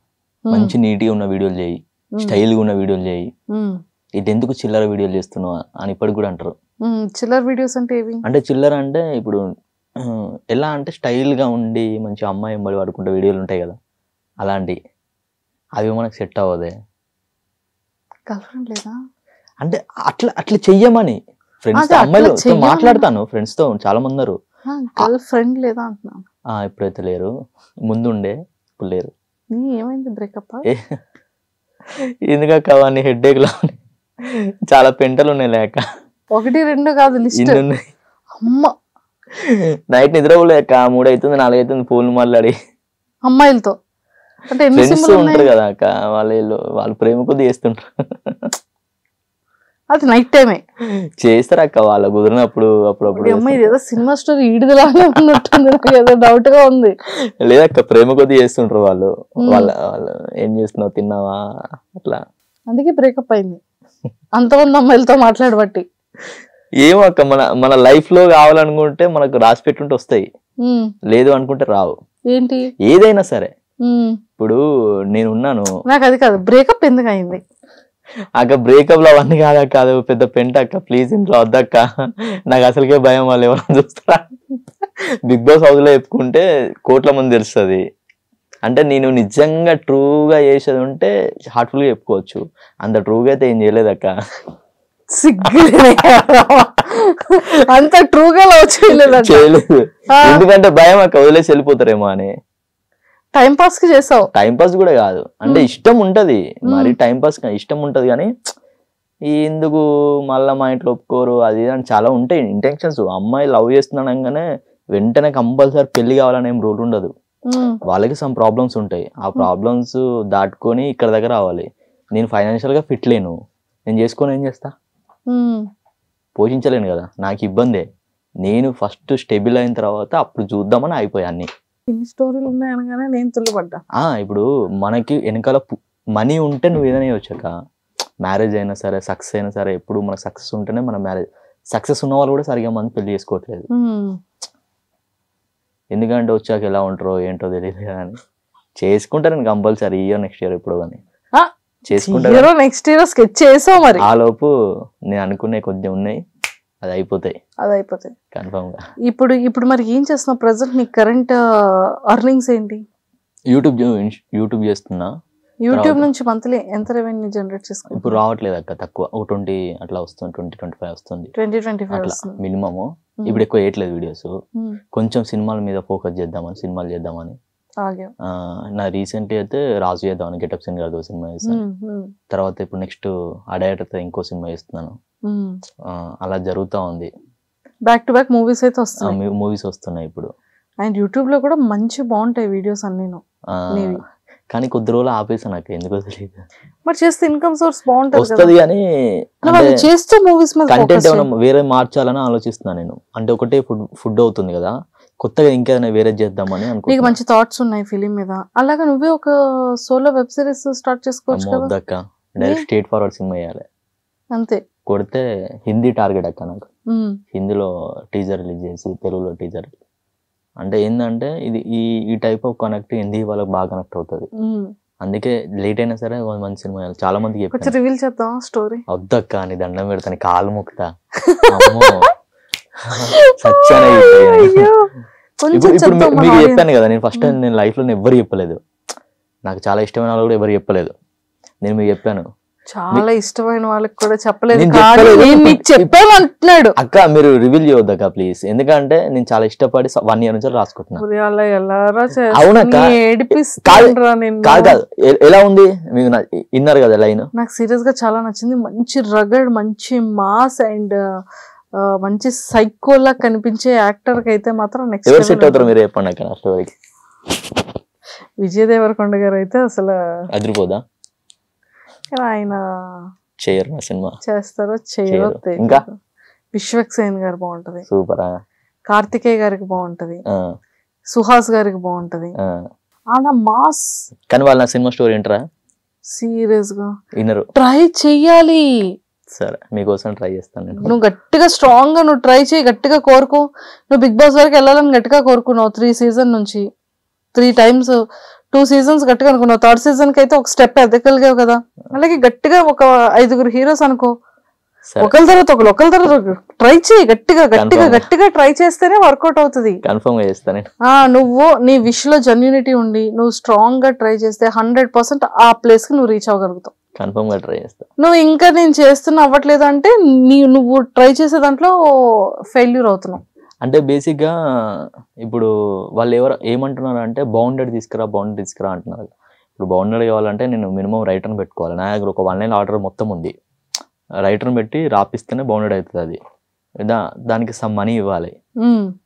మంచి నీట్గా ఉన్న వీడియోలు చేయి, స్టైల్గా ఉన్న వీడియోలు చేయి, ఇది ఎందుకు చిల్లర వీడియోలు చేస్తున్నావు అని ఇప్పటికి కూడా అంటారు. చిల్లర వీడియోస్ అంటే ఏవి? అంటే చిల్లర అంటే ఇప్పుడు ఎలా అంటే స్టైల్గా ఉండి మంచి అమ్మాయి ఎంబడి పడుకుంటే వీడియోలు ఉంటాయి కదా, అలాంటి అవి మనకు సెట్ అవ్వదే. గర్ల్ఫ్రెండ్ లేదా అంటే అట్లా అట్లా చెయ్యమని ఫ్రెండ్స్ అమ్మాయిలు మాట్లాడతాను, ఫ్రెండ్స్ తో చాలా మంది ఉన్నారు. గర్ల్ ఫ్రెండ్ లేదా అంటున్నాను. ఇప్పుడైతే లేరు, ముందుండే ఇప్పుడు లేరు. ఏమైంది బ్రేకప్? ఎందుకక్క అవన్నీ హెడ్ఏక్ లా చాలా పెంటలు ఉన్నాయి లేక. 1-2 కాదు లిస్ట్ ఉన్నాయి. అమ్మ నైట్ నిద్రపోలేక 3 అవుతుంది 4 అవుతుంది ఫోన్ మాట్లాడి అమ్మాయిలతో. అంటే ఫ్రెండ్స్ ఉంటారు కదా అక్క, వాళ్ళు ప్రేమ కొద్ది చేస్తుంటారు. అది నైట్ టైమే చేస్తారు అక్క, వాళ్ళ కుదిరినప్పుడు అప్పుడప్పుడు. అమ్మాయి ఏదో సినిమా స్టోరీ ఈడుదలాగా ఉన్నట్టుంది, ఏదో డౌట్ గా ఉంది. లేదక్క ప్రేమ కొద్ది చేస్తుంటారు వాళ్ళు. వాళ్ళు ఏం చేస్తున్నావు, తిన్నావా, అట్లా. అందుకే బ్రేకప్ అయింది అంతమంది అమ్మాయిలతో మాట్లాడబట్టి. ఏమో అక్క, మన లైఫ్ లో కావాలనుకుంటే మనకు రాసి పెట్టుంటే వస్తాయి, లేదు అనుకుంటే రావు. ఏంటి ఏదైనా సరే. ఇప్పుడు నేను ఉన్నాను, నాకు అది కాదు బ్రేకప్ ఎందుకు అయింది అక్క. బ్రేకప్ లో అవన్నీ కాదక్క, అది పెద్ద పెంట అక్క, ప్లీజ్ ఇంట్లో వద్దక్క, నాకు అసలుకే భయం వాళ్ళు ఎవరైనా చూస్తారా. బిగ్ బాస్ హౌస్ లో చెప్పుకుంటే కోట్ల మంది తెలుస్తుంది. అంటే నేను నిజంగా ట్రూగా చేసేది ఉంటే హార్ట్ఫుల్ గా చెప్పుకోవచ్చు, అంత ట్రూగా అయితే ఏం చేయలేదక్క. అంత ట్రూగా చేయలేదు, ఎందుకంటే భయం అక్క, వదిలేసి వెళ్ళిపోతారేమో అని. టైం పాస్ కి చేసావు? టైం పాస్ కూడా కాదు, అంటే ఇష్టం ఉంటది, మరి టైం పాస్ ఇష్టం ఉంటది కానీ ఎందుకు మళ్ళా మా ఇంట్లో ఒప్పుకోరు అది అని చాలా ఉంటాయి ఇంటెన్షన్స్. అమ్మాయి లవ్ చేస్తున్నానగానే వెంటనే కంపల్సరీ పెళ్లి కావాలని ఏం రూల్ ఉండదు. వాళ్ళకి సమ్ ప్రాబ్లమ్స్ ఉంటాయి, ఆ ప్రాబ్లమ్స్ దాటుకొని ఇక్కడ దగ్గర రావాలి. నేను ఫైనాన్షియల్ గా ఫిట్ లేను, నేను చేసుకొని ఏం చేస్తా, పోషించలేను కదా, నాకు ఇబ్బందే. నేను ఫస్ట్ స్టేబుల్ అయిన తర్వాత అప్పుడు చూద్దామని అయిపోయా అన్ని. ఇన్ని స్టోరీలు ఉన్నాయి అనగానే నేను తుల్లిపడ్డా. ఇప్పుడు మనకి వెనకాల మనీ ఉంటే నువ్వు ఏదైనా వచ్చాక, మ్యారేజ్ అయినా సరే సక్సెస్ అయినా సరే, ఎప్పుడు మనకు సక్సెస్ ఉంటేనే మన మ్యారేజ్. సక్సెస్ ఉన్న వాళ్ళు కూడా సరిగా మంది పెళ్లి చేసుకోవట్లేదు, ఎందుకంటే వచ్చాక ఎలా ఉంటారో ఏంటో తెలియదు కదా అని. చేసుకుంటారు కంపల్సరీ ఇయర్ నెక్స్ట్ ఇయర్ ఇప్పుడు కానీ చేసుకుంటారు. నెక్స్ట్ ఇయర్ స్కెచ్ చేసావు మరి? ఆ లోపు నేను అనుకునే కొద్దిగా ఉన్నాయి, అది అయిపోతాయి కన్ఫర్మ్ గా. ఇప్పుడు మరి ఏం చేస్తున్నావు ప్రెసెంట్? నీ కరెంట్ అర్నింగ్స్ ఏంటి? యూట్యూబ్ చేస్తున్నా. యూట్యూబ్ నుంచి మంత్లీ ఎంత రెవెన్యూ జనరేట్ చేసుకుంటా? ఇప్పుడు రావట్లేదు అక్క, తక్కువ 20 అట్లా వస్తుంది, 20-25 వస్తుంది. 20-25 మినిమమ్. ఇప్పుడు ఎక్కువ వేయట్లేదు వీడియోస్, కొంచెం సినిమాల మీద ఫోకస్ సినిమాలు చేద్దామని. నా రీసెంట్లీ అయితే రాజు చేద్దామని గెటప్ సీన్ గారితో సినిమా చేస్తాను. తర్వాత ఇప్పుడు నెక్స్ట్ అడయాటతో ఇంకో సినిమా చేస్తున్నాను. అలా జరుగుతా ఉంది. బ్యాక్ టు బ్యాక్ మూవీస్ అయితే వస్తున్నాయి. మూవీస్ వస్తున్నాయి ఇప్పుడు. అండ్ యూట్యూబ్ లో కూడా మంచి బాగుంటాయి వీడియోస్ అన్ని. కానీ కొద్ది రోజులు ఆపేసాను నాకు, ఎందుకో తెలియదు. మరి చేస్తే ఇన్కమ్ సోర్స్ బాగుంటుంది వస్తుంది కానీ చేస్తూ మూవీస్ మీద కంటెంట్ ఏమైనా వేరే మార్చాలని ఆలోచిస్తున్నాను నేను. అంటే ఒకటే ఫుడ్ అవుతుంది కదా, కొత్తగా ఇంకేదైనా వేరే చేద్దామని అనుకుంటున్నా. నీకు మంచి థాట్స్ ఉన్నాయి ఫిలిం మీద, అలాగా నువ్వే ఒక సోలో వెబ్ సిరీస్ స్టార్ట్ చేసుకోవచ్చు కదా. డైరెక్ట్ స్ట్రేట్ ఫార్వర్డ్ సినిమా చేయాలి. అంతే. కొడితే హిందీ టార్గెట్ అక్క నాకు. హిందీలో టీజర్ రిలీజ్ చేసి తెలుగులో టీజర్. అంటే ఏంటంటే ఇది ఈ టైప్ ఆఫ్ కనెక్ట్ హిందీ వాళ్ళకి బాగా కనెక్ట్ అవుతుంది. అందుకే లేట్ అయినా సరే మంచి సినిమా. చాలా మందికి చెప్పాను రివీల్ చేద్దాం స్టోరీ. వద్దక్క నీ దండం పెడతాను, కాలు మొక్కుతా. ఇప్పుడు మీకు చెప్పాను కదా, నేను ఫస్ట్ టైం నేను లైఫ్ లో ఎవరు చెప్పలేదు. నాకు చాలా ఇష్టమైన వాళ్ళు కూడా ఎవరు చెప్పలేదు. నేను మీకు చెప్పాను, చాలా ఇష్టమైన వాళ్ళకి కూడా చెప్పలేదు. చెప్పాను అంటున్నాడు. అక్క మీరు రివీల్ చేయొద్దక్క ప్లీజ్, ఎందుకంటే నేను చాలా ఇష్టపడి 1 year నుంచి రాసుకుంటున్నాను. అవునక్క, కాదు ఎలా ఉంది మీకు విన్నారు కదా లైన్? నాకు సీరియస్ గా చాలా నచ్చింది. మంచి రగడ్, మంచి మాస్ అండ్ మంచి సైకోలా కనిపించే యాక్టర్ కి అయితే మాత్రం నెక్స్ట్ ఎవరు సెట్ అవుతారు మీరు చెప్పండి అక్క స్టోరీకి. విజయ్ దేవరకొండ గారు అయితే అసలు అదిరిపోదా? ఆయన చేయరు సినిమా, చేస్తారో చేయరో. ఇంకా విశ్వక్ సేన్ గారు బాగుంటది, సూపర్. కార్తికేయ గారికి బాగుంటది, సుహాస్ గారికి బాగుంటది. అలా మాస్. కానీ వాళ్ళ సినిమా స్టోరీ ఏంటరా? సీరియస్ గా వినరు. ట్రై చెయ్యాలి. సరే మీకోసం ట్రై చేస్తాను నేను. నువ్వు గట్టిగా స్ట్రాంగ్ గా నువ్వు ట్రై చేయి, గట్టిగా కోరుకో. నువ్వు బిగ్ బాస్ వరకు వెళ్ళాలని గట్టిగా కోరుకున్నావు 3 seasons నుంచి. 3 times 2 seasons గట్టిగా అనుకున్నావు. 3rd season కి అయితే ఒక స్టెప్ ఎదగలిగావు కదా. అలాగే గట్టిగా ఒక 5 హీరోస్ అనుకో, ఒకరి తర్వాత ఒకరు ట్రై చేయి. గట్టిగా ట్రై చేస్తేనే వర్కౌట్ అవుతుంది. కన్ఫర్మ్ గా చేస్తాను. నువ్వు నీ విష్ లో జెన్యూనిటీ ఉండి నువ్వు స్ట్రాంగ్ గా ట్రై చేస్తే 100% ఆ ప్లేస్ కి నువ్వు రీచ్ అవ్వగలుగుతావు. కన్ఫర్మ్ గా ట్రై చేస్తా. నువ్వు ఇంకా నేను చేస్తున్నా అవ్వట్లేదు అంటే నువ్వు ట్రై చేసే దాంట్లో ఫెయిల్యూర్ అవుతున్నావు. అంటే బేసిక్ గా ఇప్పుడు వాళ్ళు ఏమంటున్నారు అంటే బౌండెడ్ తీసుకురా అంటున్నారు. ఇప్పుడు బౌండెడ్ కావాలంటే నేను మినిమం రైటర్ని పెట్టుకోవాలి. నా దగ్గర ఒక 1 line ఆర్డర్ మొత్తం ఉంది. రైటర్ని పెట్టి రాపిస్తేనే బౌండెడ్ అవుతుంది. అది దానికి సమ్ మనీ ఇవ్వాలి.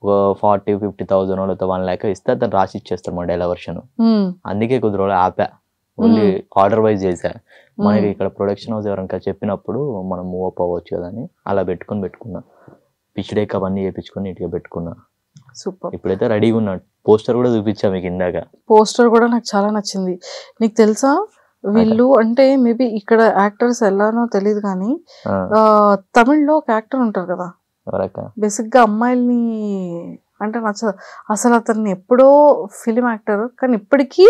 ఒక 40,000-50,000 లేకపోతే 1 lakh ఇస్తే అతను రాసి ఇచ్చేస్తాడు మా డైలా వర్షన్. అందుకే కొద్ది రోజులు ఆపా, ఓన్లీ ఆర్డర్ వైజ్ చేశా. మనకి ఇక్కడ ప్రొడక్షన్ హౌస్ ఎవరైనా చెప్పినప్పుడు మనం మూవ్ అప్ అవ్వచ్చు కదా అని అలా పెట్టుకున్నా. పిచ్ డెక్ అవన్నీ చేయించుకొని నీట్గా పెట్టుకున్నా. సూపర్. ఇప్పుడైతే రెడీగా ఉన్నా. పోస్టర్ కూడా చూపించా మీకు ఇందాక. పోస్టర్ కూడా నాకు చాలా నచ్చింది. నీకు తెలుసా వీళ్ళు అంటే మేబీ ఇక్కడ యాక్టర్స్ ఎలానో తెలియదు కానీ తమిళ్లో ఒక యాక్టర్ ఉంటారు కదా, బేసిక్ గా అమ్మాయిల్ని అంటే నచ్చదు అసలు. అతన్ని ఎప్పుడో ఫిలిం యాక్టర్ కానీ ఇప్పటికీ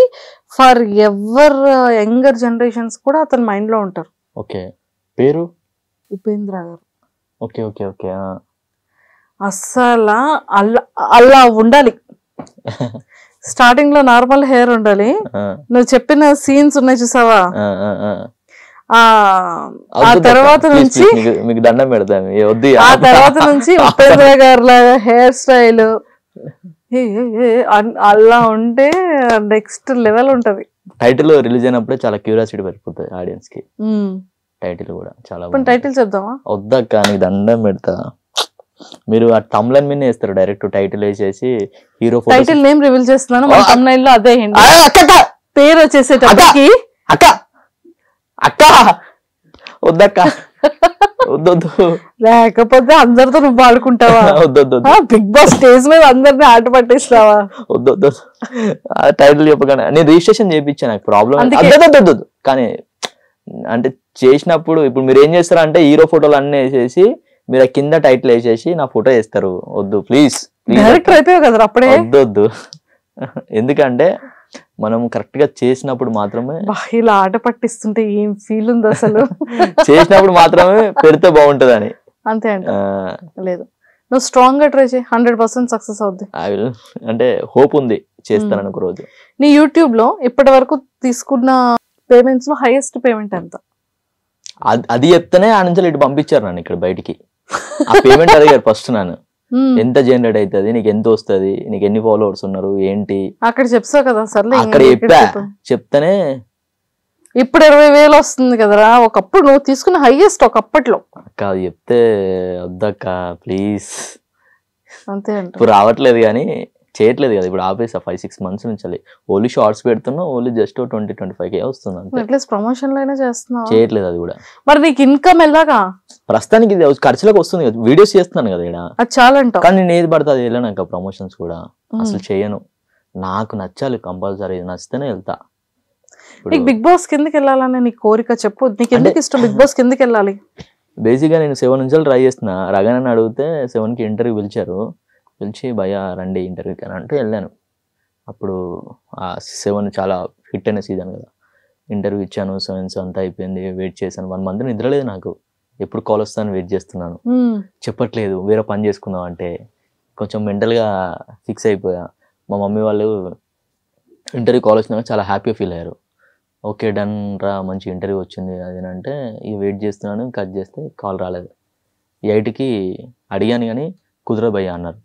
ఫర్ ఎవర్ యంగర్ జనరేషన్స్ కూడా అతని మైండ్ లో ఉంటారు. ఓకే, పేరు ఉపేంద్ర గారు. Okay okay okay. అస్సలు అలా ఉండాలి. స్టార్టింగ్ లో నార్మల్ హెయిర్ ఉండాలి. నువ్వు చెప్పిన సీన్స్ ఉన్నాయి చూసావా, ఆ తర్వాత నుంచి మీకు దండం పెడతాను. ఆ తర్వాత నుంచి ఉపేంద్ర గారు లాగా హెయిర్ స్టైల్ అలా ఉంటే నెక్స్ట్ లెవెల్ ఉంటది. టైటిల్ రిలీజ్ అయినప్పుడే చాలా క్యూరియాసిటీ పెరిగిపోతుంది ఆడియన్స్ కి. టైటిల్ కూడా చాలా టైటిల్ చెప్దామా? వద్దక్క నీకు దండం పెడతా. మీరు ఆ తమ్లైన్ మీద వేస్తారు డైరెక్ట్ టైటిల్ వేసేసి హీరో టైటిల్ నేమ్ రివీల్ చేస్తున్నాను. తమ్లైన్ లో అదే పేరు వచ్చేసేటప్పటికి అక్క అక్క వద్దక్క వద్దొద్దు. లేకపోతే అందరితో నువ్వు ఆడుకుంటావా? వద్దొద్దు. బిగ్ బాస్ స్టేజ్ మీద అందరిని ఆట పట్టిస్తావా? వద్దొద్దు. టైటిల్ చెప్పగానే నేను రిజిస్ట్రేషన్ చేయించాను, నాకు ప్రాబ్లం వద్దొద్దు. కానీ అంటే చేసినప్పుడు ఇప్పుడు మీరు ఏం చేస్తారా అంటే హీరో ఫోటోలు అన్నీ వేసేసి మీరు కింద టైటిల్ వేసేసి నా ఫోటో వేస్తారు. వద్దు ప్లీజ్. డైరెక్టర్ అయిపోయావు కదా అప్పుడే. వద్దొద్దు. ఎందుకంటే మనం కరెక్ట్ గా చేసినప్పుడు మాత్రమే. ఇలా ఆట పట్టిస్తుంటే ఏం ఫీల్ ఉంది అసలు. చేసినప్పుడు మాత్రమే పెడితే బాగుంటది అని. అంతే అంట. లేదు నువ్వు స్ట్రాంగ్ గా ట్రై చేయి, 100% సక్సెస్ అవుద్ది. అంటే హోప్ ఉంది, చేస్తాను ఒక రోజు. నీ యూట్యూబ్ లో ఇప్పటి వరకు తీసుకున్న పేమెంట్స్ లో హైయెస్ట్ పేమెంట్ ఎంత? అది చెప్తేనే ఆ నుంచి ఇటు పంపించారు నన్ను ఇక్కడ బయటికి. ఆ పేమెంట్ అడిగారు ఫస్ట్ నన్ను, ఎంత జనరేట్ అవుతుంది, నీకు ఎంత వస్తుంది, నీకు ఎన్ని ఫాలోవర్స్ ఉన్నారు ఏంటి అక్కడ చెప్తావు కదా. సర్లే అక్కడ చెప్తానే ఇప్పుడు 20,000 వస్తుంది కదరా. ఒకప్పుడు నువ్వు తీసుకున్న హైయెస్ట్ ఒకప్పట్లో. అక్క అది చెప్తే వద్దక్క ప్లీజ్. అంతే అంటే ఇప్పుడు రావట్లేదు కానీ చేయట్లేదు కదా. ఇప్పుడు ఆపేసా 5-6 months నుంచి. ఓన్లీ షార్ట్స్ పెడుతున్నా, ఓన్లీ జస్ట్ 20-25K వస్తుంది. అట్లీస్ట్ ప్రమోషన్ లోనే చేస్తున్నావు. చేయట్లేదు అది కూడా. మరి నీకు ఇన్కమ్ ఎలాగా? ప్రస్తుతానికి ఇది ఖర్చులకు వస్తుంది కదా, వీడియోస్ చేస్తున్నాను కదా ఇక్కడ. అది చాలా అంట. కానీ నేను ఏది పడుతుంది వెళ్ళాను ప్రమోషన్స్ కూడా అసలు చేయను. నాకు నచ్చాలి కంపల్సరీ, నచ్చితేనే వెళ్తా. నీకు బిగ్ బాస్ కిందకి వెళ్ళాలని నీ కోరిక చెప్పు. నీకు ఎందుకు ఇష్టం బిగ్ బాస్ కిందకి వెళ్ళాలి? బేసిక్గా నేను 7 నుంచి ట్రై చేస్తున్నా. రగనని అడిగితే 7కి ఇంటర్వ్యూ పిలిచి భయ్యా రండి ఇంటర్వ్యూకి అని అంటే వెళ్ళాను. అప్పుడు ఆ 7 చాలా హిట్ అయిన సీజన్ కదా. ఇంటర్వ్యూ ఇచ్చాను, 7 అంతా అయిపోయింది. వెయిట్ చేశాను 1 మంత్, నిద్రలేదు నాకు. ఎప్పుడు కాల్ వస్తాను వెయిట్ చేస్తున్నాను. చెప్పట్లేదు, వేరే పని చేసుకుందాం అంటే కొంచెం మెంటల్గా ఫిక్స్ అయిపోయా. మా మమ్మీ వాళ్ళు ఇంటర్వ్యూ కాల్ వచ్చినాక చాలా హ్యాపీగా ఫీల్ అయ్యారు. ఓకే డన్ రా, మంచి ఇంటర్వ్యూ వచ్చింది అది అంటే వెయిట్ చేస్తున్నాను. కట్ చేస్తే కాల్ రాలేదు. 8కి అడిగాను కానీ కుదరదు భయ్యా అన్నారు.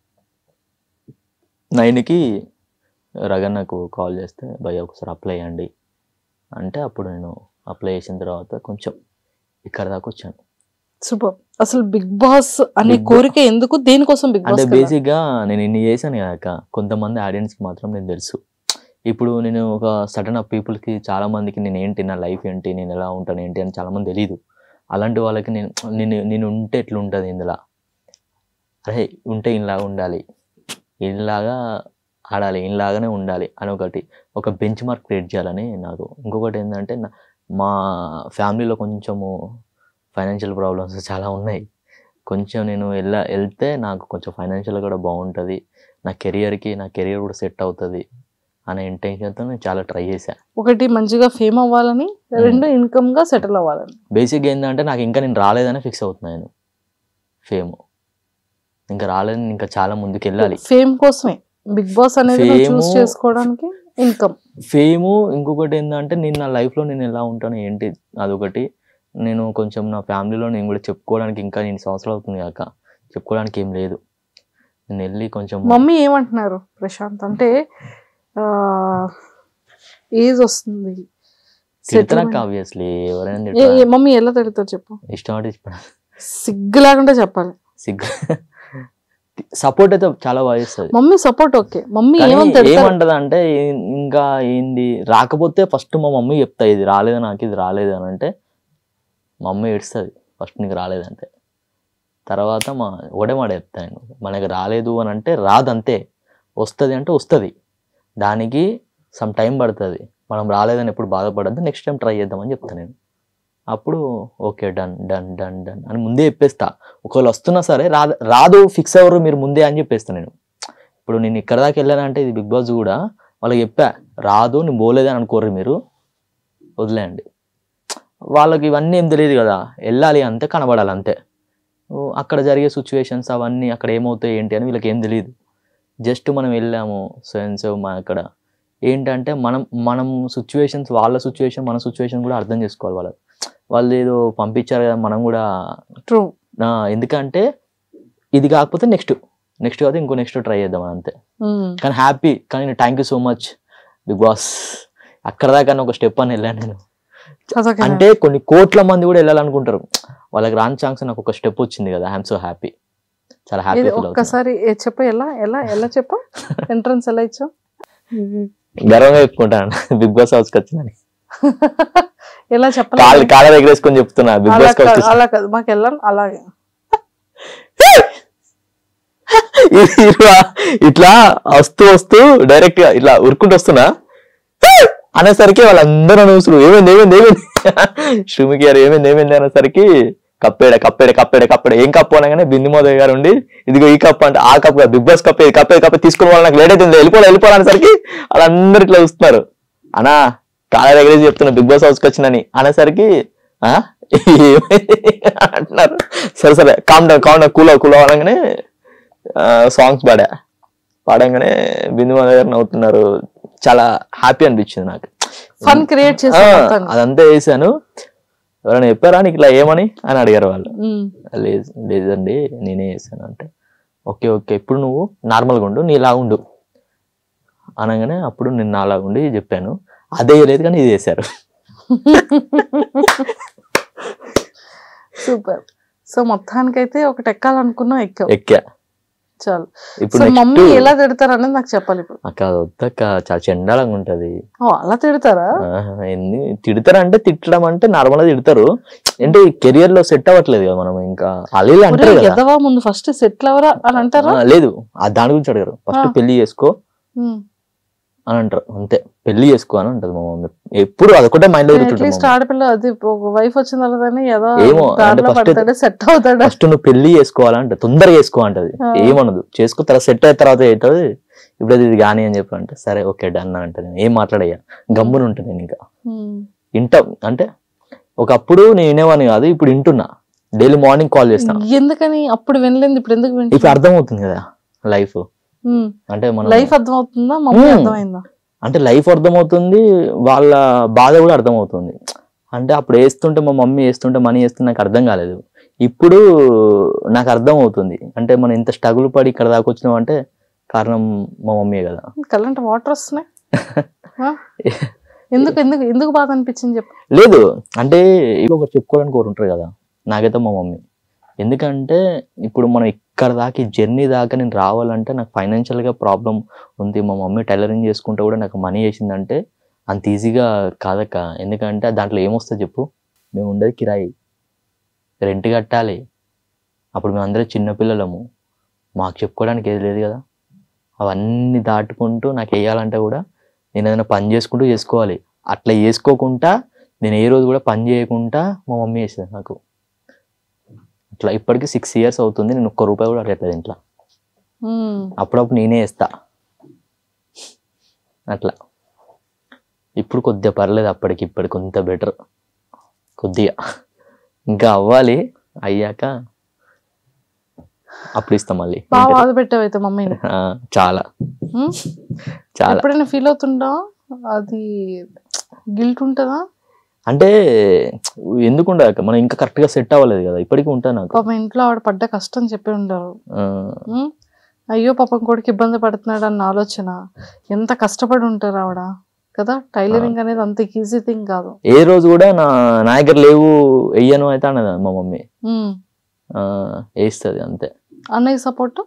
9కి రగన్ నాకు కాల్ చేస్తే భయ్యా ఒకసారి అప్లై అయ్యండి అంటే అప్పుడు నేను అప్లై చేసిన తర్వాత కొంచెం ఇక్కడ దాకా వచ్చాను. సూపర్. అసలు బిగ్ బాస్ అనే కోరిక ఎందుకు, దేనికోసం బిగ్ బాస్? అంటే బేసిక్గా నేను ఇన్ని చేశాను కాక కొంతమంది ఆడియన్స్కి మాత్రం నేను తెలుసు. ఇప్పుడు నేను ఒక సడన్ ఆఫ్ పీపుల్కి చాలా మందికి నేను ఏంటి, నా లైఫ్ ఏంటి, నేను ఎలా ఉంటాను ఏంటి అని చాలామంది తెలియదు. అలాంటి వాళ్ళకి నేను ఉంటే ఎట్లుంటుంది ఇందులో, అరే ఉంటే ఇలాగా ఉండాలి, ఇలాగా ఆడాలి, ఇలాగానే ఉండాలి అని ఒక బెంచ్ మార్క్ క్రియేట్ చేయాలని నాకు. ఇంకొకటి ఏంటంటే మా ఫ్యామిలీలో కొంచెము ఫైనాన్షియల్ ప్రాబ్లమ్స్ చాలా ఉన్నాయి. కొంచెం నేను వెళ్తే నాకు కొంచెం ఫైనాన్షియల్గా కూడా బాగుంటుంది, నా కెరియర్ కూడా సెట్ అవుతుంది అనే ఇంటెన్షన్తో నేను చాలా ట్రై చేశాను. ఒకటి మంచిగా ఫేమ్ అవ్వాలని, 2 ఇన్కమ్గా సెటిల్ అవ్వాలని. బేసిక్గా ఏంటంటే నాకు ఇంకా నేను రాలేదని ఫిక్స్ అవుతున్నాను. ఫేమ్ ఇంకా రాలేదని, ఇంకా చాలా ముందుకు వెళ్ళాలి. ఫేమ్ కోసమే బిగ్ బాస్ అనేది చూస్ చేసుకోవడానికి. Income, fame. ఇంకొకటి ఏంటంటే నేను నా లైఫ్లో నేను ఎలా ఉంటాను ఏంటి అదొకటి. నేను కొంచెం నా ఫ్యామిలీలో నేను కూడా చెప్పుకోవడానికి ఇంకా 2 సంవత్సరాలు అవుతుంది కాక చెప్పుకోవడానికి ఏం లేదు. నేను వెళ్ళి కొంచెం. మమ్మీ ఏమంటున్నారు ప్రశాంత్ అంటే ఏజ్ వస్తుంది ఆబ్వియస్లీ ఎవరైనా మమ్మీ ఎలా తిడతారు చెప్పు, ఇష్టం సిగ్గు లేకుండా చెప్పాలి. సిగ్గు సపోర్ట్ అయితే చాలా బాగా చేస్తుంది మమ్మీ. Support okay. మమ్మీ ఏమంటది అంటే ఇంకా ఏంది రాకపోతే ఫస్ట్ మా మమ్మీ చెప్తా, ఇది రాలేదు నాకు, ఇది రాలేదు అని అంటే మా మమ్మీ ఏడుస్తుంది ఫస్ట్ నీకు రాలేదంటే. తర్వాత ఒకటే మాట చెప్తాను, మనకి రాలేదు అని అంటే రాదంతే, వస్తుంది అంటే వస్తుంది, దానికి సమ్ టైం పడుతుంది. మనం రాలేదని ఎప్పుడు బాధపడద్దు, నెక్స్ట్ టైం ట్రై చేద్దామని చెప్తాను నేను. అప్పుడు okay done done done done అని ముందే చెప్పేస్తా. ఒకవేళ వస్తున్నా సరే రాదు ఫిక్స్ అవ్వరు మీరు ముందే అని చెప్పేస్తాను నేను. ఇప్పుడు నేను ఇక్కడ దాకా వెళ్ళానంటే ఇది బిగ్ బాస్ కూడా వాళ్ళకి చెప్పా, రాదు నేను పోలేదని అనుకోర్రు మీరు, వదిలేయండి. వాళ్ళకి ఇవన్నీ ఏం తెలియదు కదా, వెళ్ళాలి అంతే, కనబడాలి అంతే. అక్కడ జరిగే సిచ్యువేషన్స్ అవన్నీ అక్కడ ఏమవుతాయి ఏంటి అని వీళ్ళకి ఏం తెలియదు. జస్ట్ మనం వెళ్ళాము సో మా అక్కడ ఏంటంటే మనం సిచ్యువేషన్స్, వాళ్ళ సిచ్యువేషన్ మన సిచ్యువేషన్ కూడా అర్థం చేసుకోవాలి. వాళ్ళు ఏదో పంపించారు కదా మనం కూడా. ట్రూ. ఎందుకంటే ఇది కాకపోతే నెక్స్ట్ కాదు ఇంకో నెక్స్ట్ ట్రై చేద్దాం అంతే. కానీ హ్యాపీ, కానీ thank you so much Bigg Boss. అక్కడ దాకా ఒక స్టెప్ అని వెళ్ళాను నేను. అంటే కొన్ని కోట్ల మంది కూడా వెళ్ళాలనుకుంటారు, వాళ్ళకి రాని ఛాన్స్ నాకు ఒక స్టెప్ వచ్చింది కదా. ఐఎమ్ సో హ్యాపీ, చాలా హ్యాపీ. ఒక్కసారి చెప్ప, ఎలా చెప్ప ఎంట్రన్స్ ఎలా ఇచ్చావు? గర్వంగా చెప్పుకుంటాను బిగ్ బాస్ హౌస్కి వచ్చిందని. ఎలా చెప్పాలి, కాళ్ళ దగ్గర వేసుకొని చెప్తున్నా బిగ్ బాస్. అలా కాదు, మాకు వెళ్ళాను అలాగే. ఇట్లా వస్తూ డైరెక్ట్ గా ఇట్లా ఉరుక్కుంటూ వస్తున్నా అనేసరికి వాళ్ళందరూ చూసురు ఏమైంది శ్రీముఖి గారు ఏమైంది అనేసరికి కప్పేడ ఏం కప్పు అనగానే బిందుమోదయ్య గారు ఉండి ఇదిగో ఈ కప్పు అంటే ఆ కప్పు బిగ్ బాస్ కప్పే తీసుకుని వాళ్ళు నాకు లేట్ అవుతుంది వెళ్ళిపోవాలనేసరికి వాళ్ళందరూ ఇట్లా చూస్తున్నారు. అనా కాళ్ళ దగ్గర చెప్తున్నా బిగ్ బాస్ హౌస్కి వచ్చినని అనేసరికి అంటున్నారు. సరే కామ్ డౌన్ కూల్ అనగానే సాంగ్స్ పాడంగానే బిందుమోదయ్య గారు నవ్వుతున్నారు. చాలా హ్యాపీ అనిపించింది నాకు. ఫన్ క్రియేట్ చేశాను, అదంతా చేశాను. ఎవరైనా చెప్పారా నీకు ఇట్లా ఏమని అని అడిగారు వాళ్ళు. లేదండి నేనే చేశాను అంటే ఓకే ఇప్పుడు నువ్వు నార్మల్గా ఉండు, నీలా ఉండు అనగానే అప్పుడు నేను నాలాగా ఉండి చెప్పాను. అదే లేదు కానీ ఇది చేశారు. సూపర్. సో మొత్తానికైతే ఒకటి ఎక్కాలనుకున్నా ఎక్కా చాలు. ఇప్పుడు మమ్మీ ఎలా తిడతారు అనేది నాకు చెప్పాలి. ఇప్పుడు వద్దక్క చాలా చెండాలంగా ఉంటది. అలా తిడతారా? తిడతారంటే తిట్టడం అంటే నార్మల్ గా తిడతారు. అంటే కెరియర్ లో సెట్ అవ్వట్లేదు కదా మనం. ఇంకా అలా అంటారు ముందు ఫస్ట్ సెటిల్ అవరా అని అంటారా? లేదు, దాని గురించి అడిగారు. ఫస్ట్ పెళ్లి చేసుకో, అని అంటారు అంతే, పెళ్లి చేసుకో అని అంటది మా మమ్మీ. ఎప్పుడు అదొకటే మైండ్ లో అట్లీస్ట్ ఆడపిల్ల అది వైఫ్ వచ్చిన తర్వాతనే ఏదో ఏమో దారిలో పడతాడు, సెట్ అవుతాడు. ఫస్ట్ నువ్వు పెళ్లి చేసుకోవాలంటే తొందరగా చేసుకో అంటది, ఏమనదు. చేసుకో తర్వాత సెట్ అయిన తర్వాత ఏంటది ఇప్పుడు అది ఇది కానీ అని చెప్పి అంటే సరే ఓకే డన్ అంటే నేను ఏం మాట్లాడయ్యా, గమ్మున ఉంటాను నేను. ఇంకా ఇంట అంటే ఒకప్పుడు నేను వినేవాని కాదు, ఇప్పుడు వింటున్నా. డైలీ మార్నింగ్ కాల్ చేస్తాను. ఎందుకని అప్పుడు వినలేదు, ఇప్పుడు ఎందుకు వింటున్నా? ఇప్పుడు అర్థమవుతుంది కదా లైఫ్ అంటే మన లైఫ్ అర్థమవుతుందా, మమ్మీ అర్థమైందా? అంటే లైఫ్ అర్థమవుతుంది, వాళ్ళ బాధ కూడా అర్థమవుతుంది. అంటే అప్పుడు వేస్తుంటే మా మమ్మీ వేస్తుంటే మనీ వేస్తుంటే నాకు అర్థం కాలేదు, ఇప్పుడు నాకు అర్థం అవుతుంది. అంటే మనం ఇంత స్ట్రగుల్ పడి ఇక్కడ దాకా వచ్చినాం అంటే కారణం మా మమ్మీ కదా. కళ్ళంటే వాటర్ వస్తున్నాయి. ఎందుకు ఎందుకు ఎందుకు బాధ అనిపించింది చెప్పు. లేదు అంటే ఒకరు చెప్పుకోవడానికి ఒకరు ఉంటారు కదా, నాకైతే మా మమ్మీ. ఎందుకంటే ఇప్పుడు మనం ఇక్కడ దాకా ఈ జర్నీ దాకా నేను రావాలంటే నాకు ఫైనాన్షియల్గా ప్రాబ్లం ఉంది. మా మమ్మీ టైలరింగ్ చేసుకుంటే కూడా నాకు మనీ వేసిందంటే అంత ఈజీగా కాదక్క. ఎందుకంటే దాంట్లో ఏమొస్తుంది చెప్పు, మేము ఉండేది కిరాయి, రెంట్ కట్టాలి. అప్పుడు మేము అందరూ చిన్నపిల్లలము, మాకు చెప్పుకోవడానికి ఏది లేదు కదా. అవన్నీ దాటుకుంటూ నాకు వేయాలంటే కూడా నేను ఏదైనా పని చేసుకుంటూ చేసుకోవాలి. అట్లా చేసుకోకుండా నేను ఏ రోజు కూడా పని చేయకుండా మా మమ్మీ వేసేది నాకు. అట్లా ఇప్పటికి 6 years అవుతుంది, నేను ఒక్క రూపాయి కూడా అడగట్లేదు ఇంట్లో. అప్పుడప్పుడు నేనే వేస్తా అట్లా. ఇప్పుడు కొద్దిగా పర్లేదు, అప్పటికి ఇప్పటికి కొంత బెటర్ కొద్దిగా. ఇంకా అవ్వాలి, అయ్యాక అప్పుడు ఇస్తాం మళ్ళీ. బాధ పెట్టావైతే మమ్మీని చాలా చాలా. ఎప్పుడైనా ఫీల్ అవుతుంటా అది గిల్ట్ ఉంటుందా? అంటే ఎందుకు ఉండదు, మనం ఇంకా కరెక్ట్ గా సెట్ అవ్వలేదు కదా, ఇప్పటికీ ఉంటా నాకు. పాపం ఇంట్లో ఆవిడ పడ్డ కష్టం చెప్పి ఉంటారు. అయ్యో పాపం కొడుకు ఇబ్బంది పడుతున్నాడు అన్న ఆలోచన, ఎంత కష్టపడి ఉంటారు ఆవిడ కదా. టైలరింగ్ అనేది అంత ఈజీ థింగ్ కాదు. ఏ రోజు కూడా నా దగ్గర లేవు వెయ్యను అయితే అన్నది మా మమ్మీ, వేస్తుంది అంతే. అన్నయ్య సపోర్ట్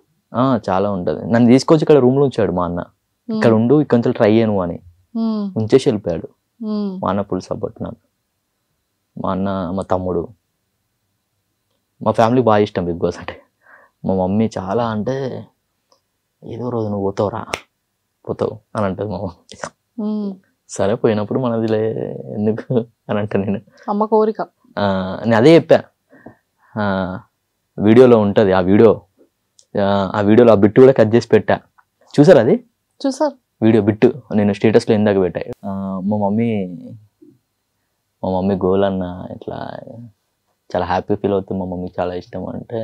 చాలా ఉంటది. నన్ను తీసుకొచ్చి ఇక్కడ రూమ్ లో ఉంచాడు మా అన్న, ఇక్కడ ఉండు ఇక్కడ నుంచి ట్రై చేయను అని ఉంచేసి వెళ్ళిపోయాడు. మా అన్న ఫుల్ సపోర్ట్ నాకు, మా అన్న, మా తమ్ముడు, మా ఫ్యామిలీ బాగా ఇష్టం బిగ్ బాస్ అంటే. మా మమ్మీ చాలా అంటే ఏదో రోజు నువ్వు పోతావు అని అంటది మా మమ్మీ. సరే పోయినప్పుడు మనదిలే ఎందుకు అని అంటే నేను అమ్మ కోరిక. నేను అదే చెప్పా, వీడియోలో ఉంటుంది ఆ వీడియోలో ఆ బిట్టు కూడా కట్ చేసి పెట్టా, చూసారు అది? చూసారు వీడియో బిట్టు నేను స్టేటస్లో ఇందాక పెట్టా. మా మమ్మీ గోల్ అన్న ఇట్లా చాలా హ్యాపీ ఫీల్ అవుతుంది, మా మమ్మీకి చాలా ఇష్టం. అంటే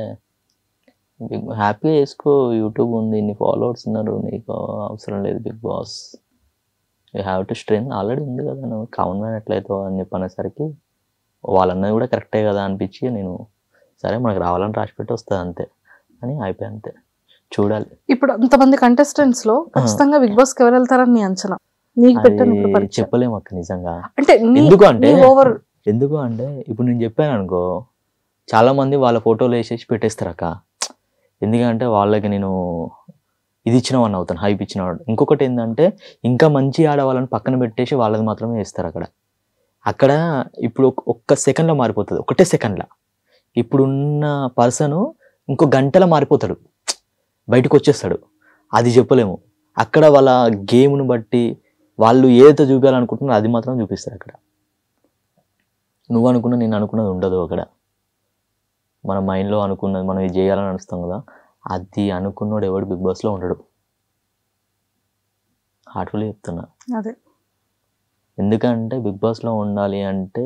హ్యాపీగా చేసుకో, యూట్యూబ్ ఉంది, ఇన్ని ఫాలోవర్స్ ఉన్నారు, నీకు అవసరం లేదు Bigg Boss, you have to strength, already ఉంది కదా, నువ్వు కామన్ మ్యాన్ ఎట్లయితావు అని చెప్పనేసరికి వాళ్ళన్నది కూడా కరెక్టే కదా అనిపించి నేను సరే మనకు రావాలని రాసి పెట్టి వస్తుంది అంతే అని అయిపోయి అంతే. చూడాలి. ఇప్పుడు అంతమంది కంటెస్టెంట్స్ లో ఖచ్చితంగా బిగ్ బాస్ కి ఎవరు వెళ్తారని నీ అంచనా? నీకు పెట్టాను చెప్పలేము అక్క నిజంగా. అంటే ఎందుకు అంటే ఇప్పుడు నేను చెప్పాను అనుకో, చాలా మంది వాళ్ళ ఫోటోలు వేసేసి పెట్టేస్తారు అక్క. ఎందుకంటే వాళ్ళకి నేను ఇది ఇచ్చినవాడిని అవుతాను, హైప్ ఇచ్చినవాడు. ఇంకొకటి ఏంటంటే ఇంకా మంచి ఆడవాళ్ళని పక్కన పెట్టేసి వాళ్ళది మాత్రమే వేస్తారు అక్కడ. ఇప్పుడు ఒక్క సెకండ్లో మారిపోతుంది, ఒకటే సెకండ్లో. ఇప్పుడున్న పర్సన్ ఇంకో గంటలో మారిపోతాడు, బయటకు వచ్చేస్తాడు. అది చెప్పలేము. అక్కడ వాళ్ళ గేమ్ను బట్టి వాళ్ళు ఏదైతే చూపించాలనుకుంటున్నారో అది మాత్రం చూపిస్తారు అక్కడ. నువ్వు అనుకున్నా నేను అనుకున్నది ఉండదు అక్కడ. మన మైండ్లో అనుకున్నది మనం ఇది చేయాలని అనిస్తాం కదా, అది అనుకున్నాడు ఎవడు బిగ్ బాస్లో ఉండడు. హార్ట్ఫుల్లీ చెప్తున్నా. అదే ఎందుకంటే బిగ్ బాస్లో ఉండాలి అంటే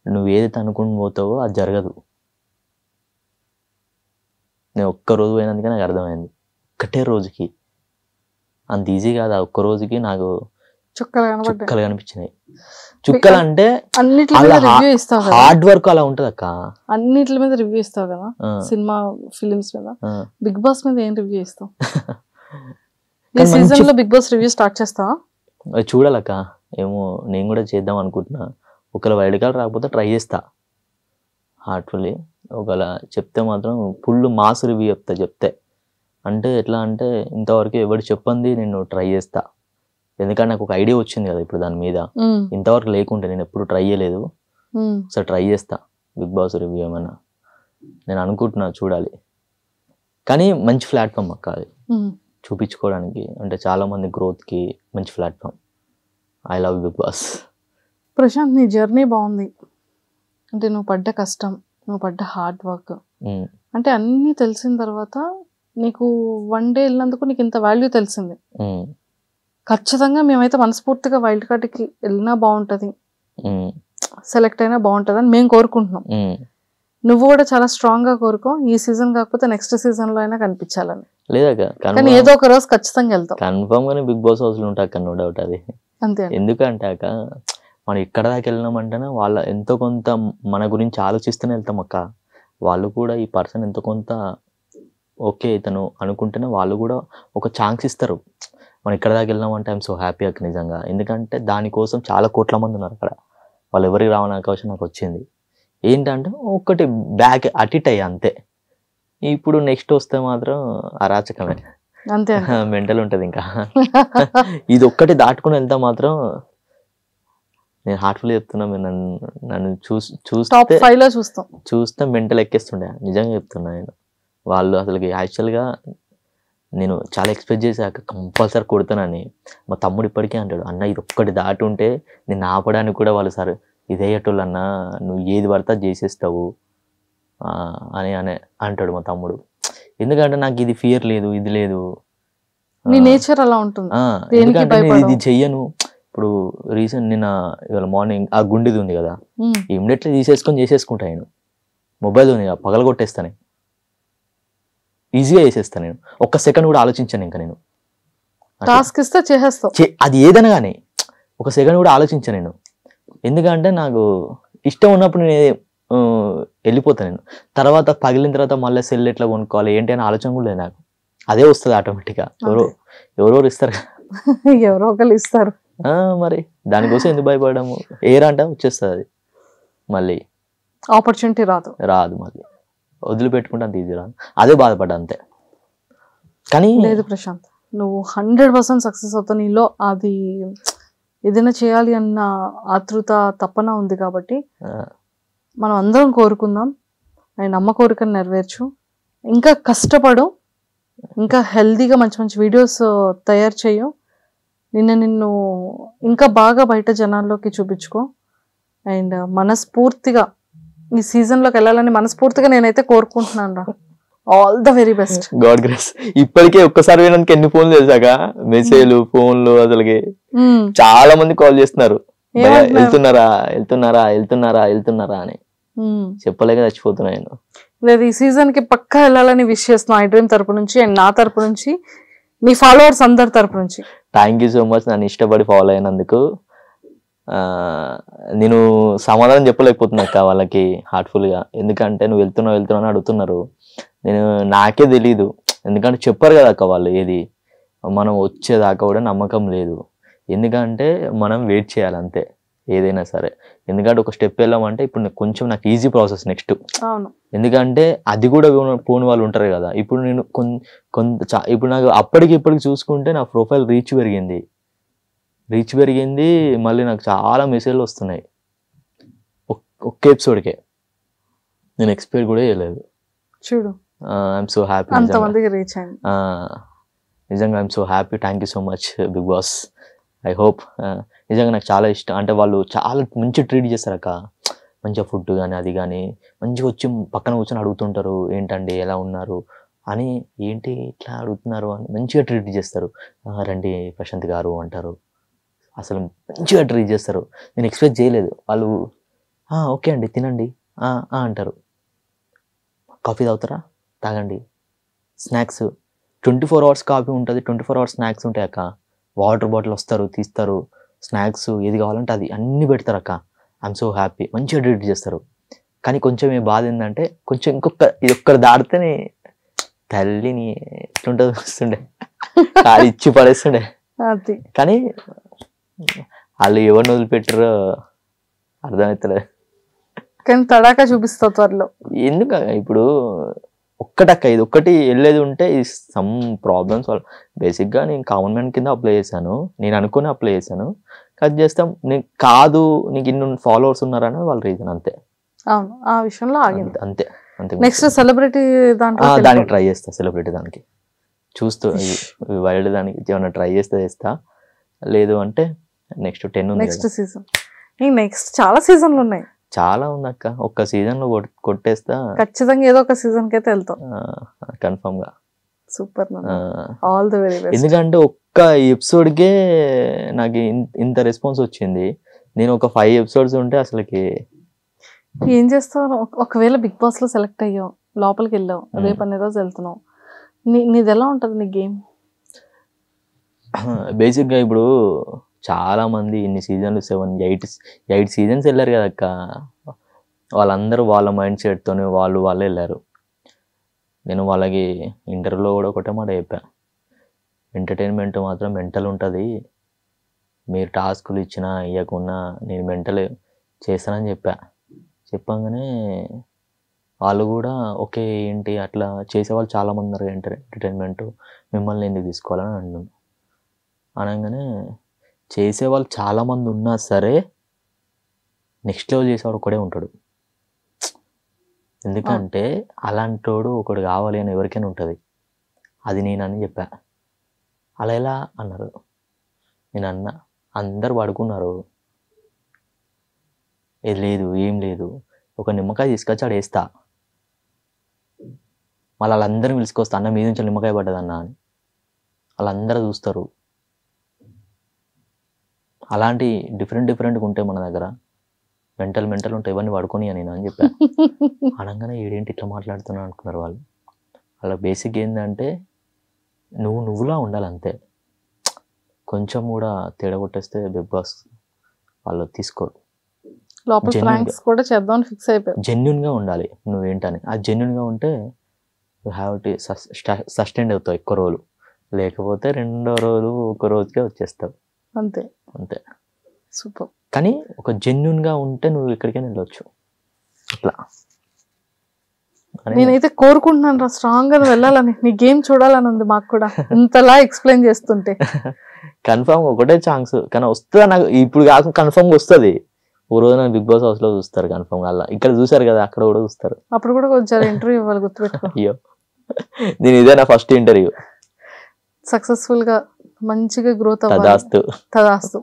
నువ్వు ఏదైతే అనుకుని పోతావో అది జరగదు. నేను ఒక్కరోజు పోయినందుకే నాకు అర్థమైంది, ఒక్కటే రోజుకి అంత ఈజీ కాదు. ఆ ఒక్క రోజుకి నాకు చుక్కలు కనిపించినాయి. చుక్కలు అంటే హార్డ్ వర్క్ అలా ఉంటది అక్క. అన్నిటి మీద రివ్యూ ఇస్తావు కదా, సినిమా ఫిలిమ్స్ మీద. బిగ్ బాస్ మీద ఏం రివ్యూ ఇస్తావు? ఈ సీజన్ లో బిగ్ బాస్ రివ్యూ స్టార్ట్ చేస్తావా? చూడాలక్క, ఏమో నేను కూడా చేద్దాం అనుకుంటున్నా. ఒకవేళ వైల్డ్ కార్డ్ రాకపోతే ట్రై చేస్తా హార్ట్ఫుల్లీ. ఒకవేళ చెప్తే మాత్రం ఫుల్ మాస్ రివ్యూ చెప్తే. అంటే ఎట్లా అంటే ఇంతవరకు ఎవరు చెప్పండి నేను ట్రై చేస్తా. ఎందుకంటే నాకు ఒక ఐడియా వచ్చింది కదా ఇప్పుడు దాని మీద, ఇంతవరకు లేకుంటే నేను ఎప్పుడు ట్రై చేయలేదు. సో ట్రై చేస్తా బిగ్ బాస్ రివ్యూ ఏమైనా నేను అనుకుంటున్నా, చూడాలి. కానీ మంచి ప్లాట్ఫామ్ అక్క అది. చూపించుకోవడానికి, అంటే చాలా మంది గ్రోత్కి మంచి platform. I love Bigg Boss. Prashanth, నీ జర్నీ బాగుంది. అంటే నువ్వు పడ్డ కష్టం, నువ్వు పడ్డ హార్డ్ వర్క్, అంటే అన్నీ తెలిసిన తర్వాత నీకు వన్ డే వెళ్ళినందుకు నీకు ఇంత వాల్యూ తెలిసింది. ఖచ్చితంగా మేమైతే మనస్ఫూర్తిగా వైల్డ్ కార్డ్కి వెళ్ళినా బాగుంటుంది, సెలెక్ట్ అయినా బాగుంటుంది అని మేము కోరుకుంటున్నాం. నువ్వు కూడా చాలా స్ట్రాంగ్ గా కోరుకో, ఈ సీజన్ కాకపోతే నెక్స్ట్ సీజన్ లో అయినా కనిపించాలని. లేదా కానీ ఏదో ఒక రోజు ఖచ్చితంగా వెళ్తాం. కన్ఫర్మ్ గానే బిగ్ బాస్ హౌస్ లో ఉంటాక నో డౌట్ అది. అంతే. ఎందుకంటే మనం ఇక్కడ దాకా వెళ్ళినామంటేనే వాళ్ళ ఎంతో కొంత మన గురించి ఆలోచిస్తూనే వెళ్తాం అక్క. వాళ్ళు కూడా ఈ పర్సన్ ఎంతో కొంత ఓకే ఇతను అనుకుంటేనే వాళ్ళు కూడా ఒక ఛాన్స్ ఇస్తారు. మనం ఇక్కడ దాకా వెళ్ళినామంటే ఐఎమ్ సో హ్యాపీ అక్క నిజంగా. ఎందుకంటే దానికోసం చాలా కోట్ల మంది ఉన్నారు అక్కడ. వాళ్ళు ఎవరికి రావని అవకాశం నాకు వచ్చింది. ఏంటంటే ఒక్కటి బ్యాక్ అటిట్ అయ్యా అంతే. ఇప్పుడు నెక్స్ట్ వస్తే మాత్రం అరాచకమే, అంతే, మెంటల్ ఉంటుంది. ఇంకా ఇది ఒక్కటి దాటుకుని వెళ్తే మాత్రం నేను హార్ట్ఫుల్ చెప్తున్నా, మీరు నన్ను చూస్తే మెంటల్ ఎక్కేస్తుండే. నిజంగా చెప్తున్నా నేను. వాళ్ళు అసలుకి యాక్చువల్గా నేను చాలా ఎక్స్పెక్ట్ చేశాక కంపల్సరీ కొడతానని. మా తమ్ముడు ఇప్పటికీ అంటాడు, అన్న ఇది ఒక్కటి దాటి ఉంటే నేను ఆపడానికి కూడా వాళ్ళు సార్ ఇదేయటోళ్ళు అన్న, నువ్వు ఏది పడితే చేసేస్తావు అని అంటాడు మా తమ్ముడు. ఎందుకంటే నాకు ఇది ఫియర్ లేదు, ఇది లేదు, నీ నేచర్ అలా ఉంటుంది. ఎందుకంటే నేను ఇది చెయ్యను. ఇప్పుడు రీసెంట్ నిన్న ఇవాళ మార్నింగ్ ఆ గుండెది ఉంది కదా, ఇమ్మీడియట్లీ చేసేసుకుంటా నేను. మొబైల్ ఉంది పగల కొట్టేస్తాను, ఈజీగా చేసేస్తాను నేను. ఒక్క సెకండ్ కూడా ఆలోచించాను. ఇంకా నేను టాస్క్ ఇస్తే చేసేస్తావు, అది ఏదైనా కానీ ఒక సెకండ్ కూడా ఆలోచించాను నేను. ఎందుకంటే నాకు ఇష్టం ఉన్నప్పుడు నేను వెళ్ళిపోతాను. నేను తర్వాత పగిలిన తర్వాత మళ్ళీ సెల్ ఎట్లా కొనుక్కోవాలి ఏంటి అని ఆలోచన కూడా లేదు నాకు. అదే వస్తుంది ఆటోమేటిక్గా. ఎవరెవరు ఇస్తారు, ఎవరో ఒకరు ఇస్తారు. మరి దానికోసం ఎందుకు భయపడము? ఏరంట వచ్చేస్తుంది అది, మళ్ళీ ఆపర్చునిటీ రాదు, మళ్ళీ వదిలిపెట్టుకుంటే అంత ఈజీ రాదు. అదే బాధపడ్డా అంతే. కానీ లేదు ప్రశాంత్, నువ్వు 100% సక్సెస్ అవుతావు. నీలో అది ఏదైనా చేయాలి అన్న ఆతృత తపన ఉంది కాబట్టి మనం అందరం కోరుకుందాం. ఆయన అమ్మ కోరికను నెరవేర్చు, ఇంకా కష్టపడు, ఇంకా హెల్దీగా మంచి మంచి వీడియోస్ తయారు చేయు, నిన్ను ఇంకా బాగా బయట జనాల్లోకి చూపించుకో. అండ్ మనస్ఫూర్తిగా ఈ సీజన్లోకి వెళ్ళాలని మనస్ఫూర్తిగా నేనైతే కోరుకుంటున్నాను రా. All the very best. God grace. ఇప్పటికే ఒక్కసారి వినడానికి ఎన్ని ఫోన్లు చేశాక, మెసేజ్లు, ఫోన్లు, అసలుకి చాలా మంది కాల్ చేస్తున్నారు, వెళ్తున్నారా అని. చెప్పలేక చచ్చిపోతున్నా నేను. లేదు, ఈ సీజన్ కి పక్కా వెళ్ళాలని విష్ చేస్తున్నా ఐ డ్రీమ్ తరపు నుంచి అండ్ నా తరపు నుంచి, మీ ఫాలోవర్స్ అందరి తరపు నుంచి. థ్యాంక్ యూ సో మచ్ నన్ను ఇష్టపడి ఫాలో అయినందుకు. నేను సమాధానం చెప్పలేకపోతున్నా అక్క వాళ్ళకి హార్ట్ఫుల్గా. ఎందుకంటే నువ్వు వెళ్తున్నావు అని అడుగుతున్నారు. నేను నాకే తెలీదు, ఎందుకంటే చెప్పారు కదా అక్క వాళ్ళు. ఏది మనం వచ్చేదాకా కూడా నమ్మకం లేదు. ఎందుకంటే మనం వెయిట్ చేయాలి అంతే ఏదైనా సరే. ఎందుకంటే ఒక స్టెప్ వెళ్ళామంటే ఇప్పుడు కొంచెం నాకు ఈజీ ప్రాసెస్ నెక్స్ట్. ఎందుకంటే అది కూడా పోని వాళ్ళు ఉంటారు కదా. ఇప్పుడు నేను ఇప్పుడు నాకు అప్పటికి ఇప్పటికి చూసుకుంటే నా ప్రొఫైల్ రీచ్ పెరిగింది. మళ్ళీ నాకు చాలా మెసేజ్లు వస్తున్నాయి ఒక్క ఎపిసోడ్కే. నేను ఎక్స్పెక్ట్ కూడా చేయలేదు. చూడు, ఐఎమ్ సో హ్యాపీ, నిజంగా I'm so happy. Thank you so much Bigg Boss. I hope నిజంగా నాకు చాలా ఇష్టం. అంటే వాళ్ళు చాలా మంచి ట్రీట్ చేస్తారు అక్క. మంచిగా ఫుడ్ కానీ అది కానీ మంచిగా వచ్చి పక్కన కూర్చొని అడుగుతుంటారు, ఏంటండి ఎలా ఉన్నారు అని, ఏంటి ఇట్లా అడుగుతున్నారు అని మంచిగా ట్రీట్ చేస్తారు. రండి ప్రశాంత్ గారు అంటారు, అసలు మంచిగా ట్రీట్ చేస్తారు. నేను ఎక్స్పెక్ట్ చేయలేదు. వాళ్ళు ఓకే అండి తినండి అంటారు, కాఫీ తాగుతారా తాగండి, స్నాక్స్ 24 hours కాఫీ ఉంటుంది, 24 hours స్నాక్స్ ఉంటాయి అక్క. వాటర్ బాటిల్ వస్తారు, తీస్తారు, స్నాక్స్ ఏది కావాలంటే అది అన్నీ పెడతారు అక్క. ఐఎమ్ సో హ్యాపీ, మంచిగా ట్రీట్ చేస్తారు. కానీ కొంచెం ఏ బాధ ఏంటంటే కొంచెం ఇది ఒక్కరు దాడితేనే తల్లిని ఎట్లుంటుంది వస్తుండే, కాదు ఇచ్చి పడేస్తుండే. కానీ వాళ్ళు ఎవరిని వదిలిపెట్టారో అర్థమవుతలేదు. కానీ తడాకా చూపిస్తా త్వరలో. ఎందుకు ఇప్పుడు ఒక్కటక్క ఇది ఒక్కటి వెళ్ళేది ఉంటే సమ్ ప్రాబ్లమ్స్ బేసిక్గా నేను కామన్ మ్యాన్ కింద అప్లై చేశాను, నేను అనుకుని అప్లై చేశాను. కట్ చేస్తాం నీకు కాదు, నీకు ఇన్ని ఫాలోవర్స్ ఉన్నారని వాళ్ళ రీజన్ అంతే. అవును, ఆ విషయంలో ఆగింది అంతే. నెక్స్ట్ సెలబ్రిటీ దానికి ట్రై చేస్తా, సెలబ్రిటీ దానికి చూస్తూ వైల్డ్ దానికి ఏమైనా ట్రై చేస్తా, లేదు అంటే నెక్స్ట్ 10 ఉంది. నెక్స్ట్ సీజన్ నెక్స్ట్ చాలా సీజన్లు ఉన్నాయి. చాలా ఉంది అక్క, ఒక్క సీజన్ లో కొట్టేస్తా ఖచ్చితంగా ఏదో ఒక సీజన్ కి అయితే వెళ్తాం కన్ఫర్మ్ గా. Super, all the very best. ఎందుకంటే ఒక్క ఎపిసోడ్ కే నాకు ఇంత రెస్పాన్స్ వచ్చింది. నేను ఒక 5 ఎపిసోడ్స్ ఉంటే అసలుకి ఏం చేస్తావు. ఒకవేళ బిగ్ బాస్ లో సెలెక్ట్ అయ్యావు, లోపలికి వెళ్ళావు, రేపు అన్ని రోజు వెళ్తున్నావు, నీది ఎలా ఉంటది నీ గేమ్? బేసిక్ గా ఇప్పుడు చాలా మంది ఇన్ని సీజన్లు 7, 8 సీజన్స్ వెళ్ళారు కదక్క. వాళ్ళందరూ వాళ్ళ మైండ్ సెట్ తోనే వాళ్ళు వెళ్ళారు. నేను వాళ్ళకి ఇంటర్వ్యూలో కూడా ఒకటే మాట చెప్పా, ఎంటర్టైన్మెంట్ మాత్రం మెంటల్ ఉంటుంది, మీరు టాస్కులు ఇచ్చినా ఇవ్వకున్నా నేను మెంటల్ చేస్తానని చెప్పంగానే వాళ్ళు కూడా ఓకే ఏంటి అట్లా చేసేవాళ్ళు చాలామంది ఉన్నారు ఎంటర్టైన్మెంట్, మిమ్మల్ని ఎందుకు తీసుకోవాలని అంటున్నాను. అనగానే చేసేవాళ్ళు చాలామంది ఉన్నా సరే నెక్స్ట్ లెవెల్ చేసేవాడు ఒకడే ఉంటాడు. ఎందుకంటే అలాంటోడు ఒకడు కావాలి అని ఎవరికైనా ఉంటుంది. అది నేనని చెప్పా. అలా ఎలా అన్నారు, నేను అన్నా అందరు పడుకున్నారు, లేదు ఏం లేదు, ఒక నిమ్మకాయ తీసుకొచ్చి ఆడ వేస్తా, మళ్ళీ వాళ్ళందరినీ పిలుచుకొస్తా, అన్న మీద నుంచి నిమ్మకాయ పడ్డదన్నా అని వాళ్ళందరూ చూస్తారు. అలాంటి డిఫరెంట్గా ఉంటాయి మన దగ్గర, మెంటల్ ఉంటాయి, ఇవన్నీ పడుకొని నేను అని చెప్పా. అనగానే ఏడేంటి ఇట్లా మాట్లాడుతున్నాను అనుకున్నారు వాళ్ళు. వాళ్ళ బేసిక్ ఏంటంటే నువ్వులా ఉండాలి అంతే. కొంచెం కూడా తేడా కొట్టేస్తే బిగ్ బాస్ వాళ్ళు తీసుకోరు. జెన్యున్ గా ఉండాలి నువ్వేంటని. ఆ జెన్యున్ గా ఉంటే యూ హ్యావ్ టు సస్టైన్ అవుతావు ఎక్కువ రోజులు, లేకపోతే 2వ రోజు ఒక రోజుకే వచ్చేస్తావు అంతే. సూపర్. కానీ ఒక జెన్యున్ గా ఉంటే నువ్వు ఎక్కడికైనా వెళ్ళొచ్చు. అట్లా నేనైతే కోరుకుంటున్నాను స్ట్రాంగ్ గా వెళ్ళాలని, నీ గేమ్ చూడాలని ఉంది మాకు కూడా ఇంతలా ఎక్స్ప్లెయిన్ చేస్తుంటే. కన్ఫర్మ్ ఒకటే ఛాన్స్, కానీ వస్తుందా నాకు ఇప్పుడు కాక కన్ఫర్మ్ వస్తుంది. ఓ రోజు నన్ను బిగ్ బాస్ హౌస్ లో చూస్తారు కన్ఫర్మ్. అలా ఇక్కడ చూసారు కదా, అక్కడ కూడా చూస్తారు. అప్పుడు కూడా కొంచెం ఇంటర్వ్యూ ఇవ్వాలి, గుర్తుపెట్టుకో. అయ్యో, నేను ఇదే నా ఫస్ట్ ఇంటర్వ్యూ. సక్సెస్ఫుల్ గా మంచిగా గ్రోత్ తదాస్తు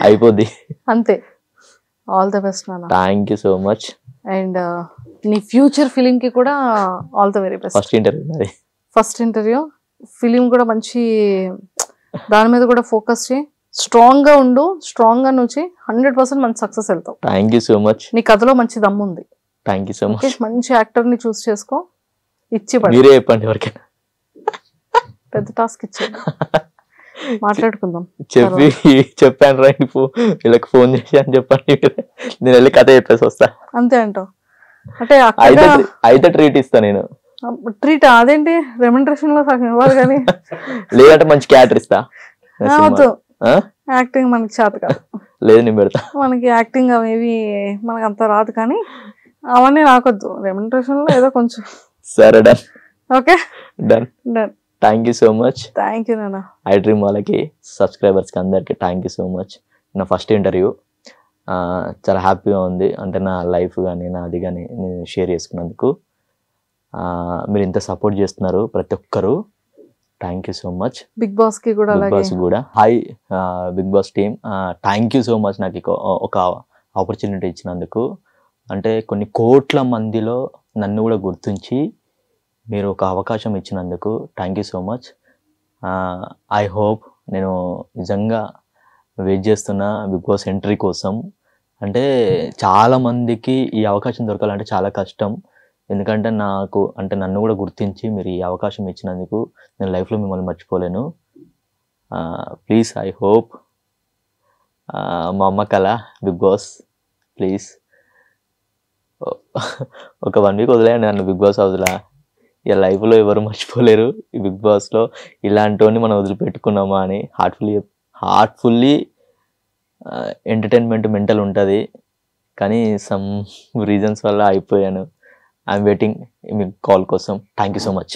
అయిపోద్ది అంతే. ఆల్ ద బెస్ట్ నాన్న. Thank you so much. And నీ ఫ్యూచర్ ఫిలిం కి కూడా all the very best. First interview film కూడా మంచి దాని మీద కూడా ఫోకస్ చేయి, స్ట్రాంగ్ గా ఉండు, స్ట్రాంగ్ గా నుంచి 100% మంచి సక్సెస్ వెళ్తావు. Thank you so much. నీ కథలో మంచి దమ్ము ఉంది. Thank you so much. మంచి యాక్టర్ ని చూస్ చేసుకో, ఇచ్చి మీరే చెప్పండి ఎవరికైనా. పెద్ద టాస్క్ ఇచ్చేది, మాట్లాడుకుందాం. చెప్పాను రా, వీళ్ళకి ఫోన్ చేసి అని చెప్పండి, నేను వెళ్ళి కథ చెప్పేసి వస్తా. అంతే అంటావు అంటే అయితే ట్రీట్ ఇస్తా నేను. ట్రీట్ అదేంటి, రెమ్యునరేషన్ లో సగం ఇవ్వాలి కానీ. లేదంటే మంచి క్యారెక్టర్ ఇస్తా. యాక్టింగ్ మనకి చేత కాదు. లేదు నేను పెడతా. మనకి యాక్టింగ్ అవేవి మనకు అంత రాదు, కానీ అవన్నీ నాకొద్దు. రెమ్యునరేషన్ లో ఏదో కొంచెం. సరే done. Okay done. Thank you so much. Thank you నాన్న. ఐ డ్రీమ్ వాళ్ళకి, సబ్స్క్రైబర్స్కి అందరికి థ్యాంక్ యూ సో మచ్. నా ఫస్ట్ ఇంటర్వ్యూ చాలా హ్యాపీగా ఉంది. అంటే నా లైఫ్ కానీ నాది కానీ నేను షేర్ చేసుకున్నందుకు మీరు ఇంత సపోర్ట్ చేస్తున్నారు ప్రతి ఒక్కరు. Thank you so much. Bigg Boss కి కూడా, బిగ్ బాస్ కూడా hi. Bigg Boss team thank you so much నాకు ఒక ఆపర్చునిటీ ఇచ్చినందుకు. అంటే కొన్ని కోట్ల మందిలో నన్ను కూడా గుర్తించి మీరు ఒక అవకాశం ఇచ్చినందుకు thank you so much. I hope నేను నిజంగా వెయిట్ చేస్తున్నా బిగ్ బాస్ ఎంట్రీ కోసం. అంటే చాలామందికి ఈ అవకాశం దొరకాలంటే చాలా కష్టం. ఎందుకంటే నన్ను కూడా గుర్తించి మీరు ఈ అవకాశం ఇచ్చినందుకు నేను లైఫ్లో మిమ్మల్ని మర్చిపోలేను. ప్లీజ్ ఐ హోప్ మా అమ్మ కళ బిగ్ బాస్ ప్లీజ్ ఒక 1 వీక్ వదిలేయండి నన్ను బిగ్ బాస్ హౌస్లో. ఇక లైఫ్లో ఎవరు మర్చిపోలేరు ఈ బిగ్ బాస్లో ఇలాంటివన్నీ మనం వదిలిపెట్టుకున్నామా అని. హార్ట్ఫుల్లీ ఎంటర్టైన్మెంట్ మెంటల్ ఉంటుంది, కానీ సమ్ రీజన్స్ వల్ల అయిపోయాను. ఐఎమ్ వెయిటింగ్ మీ కాల్ కోసం. Thank you so much.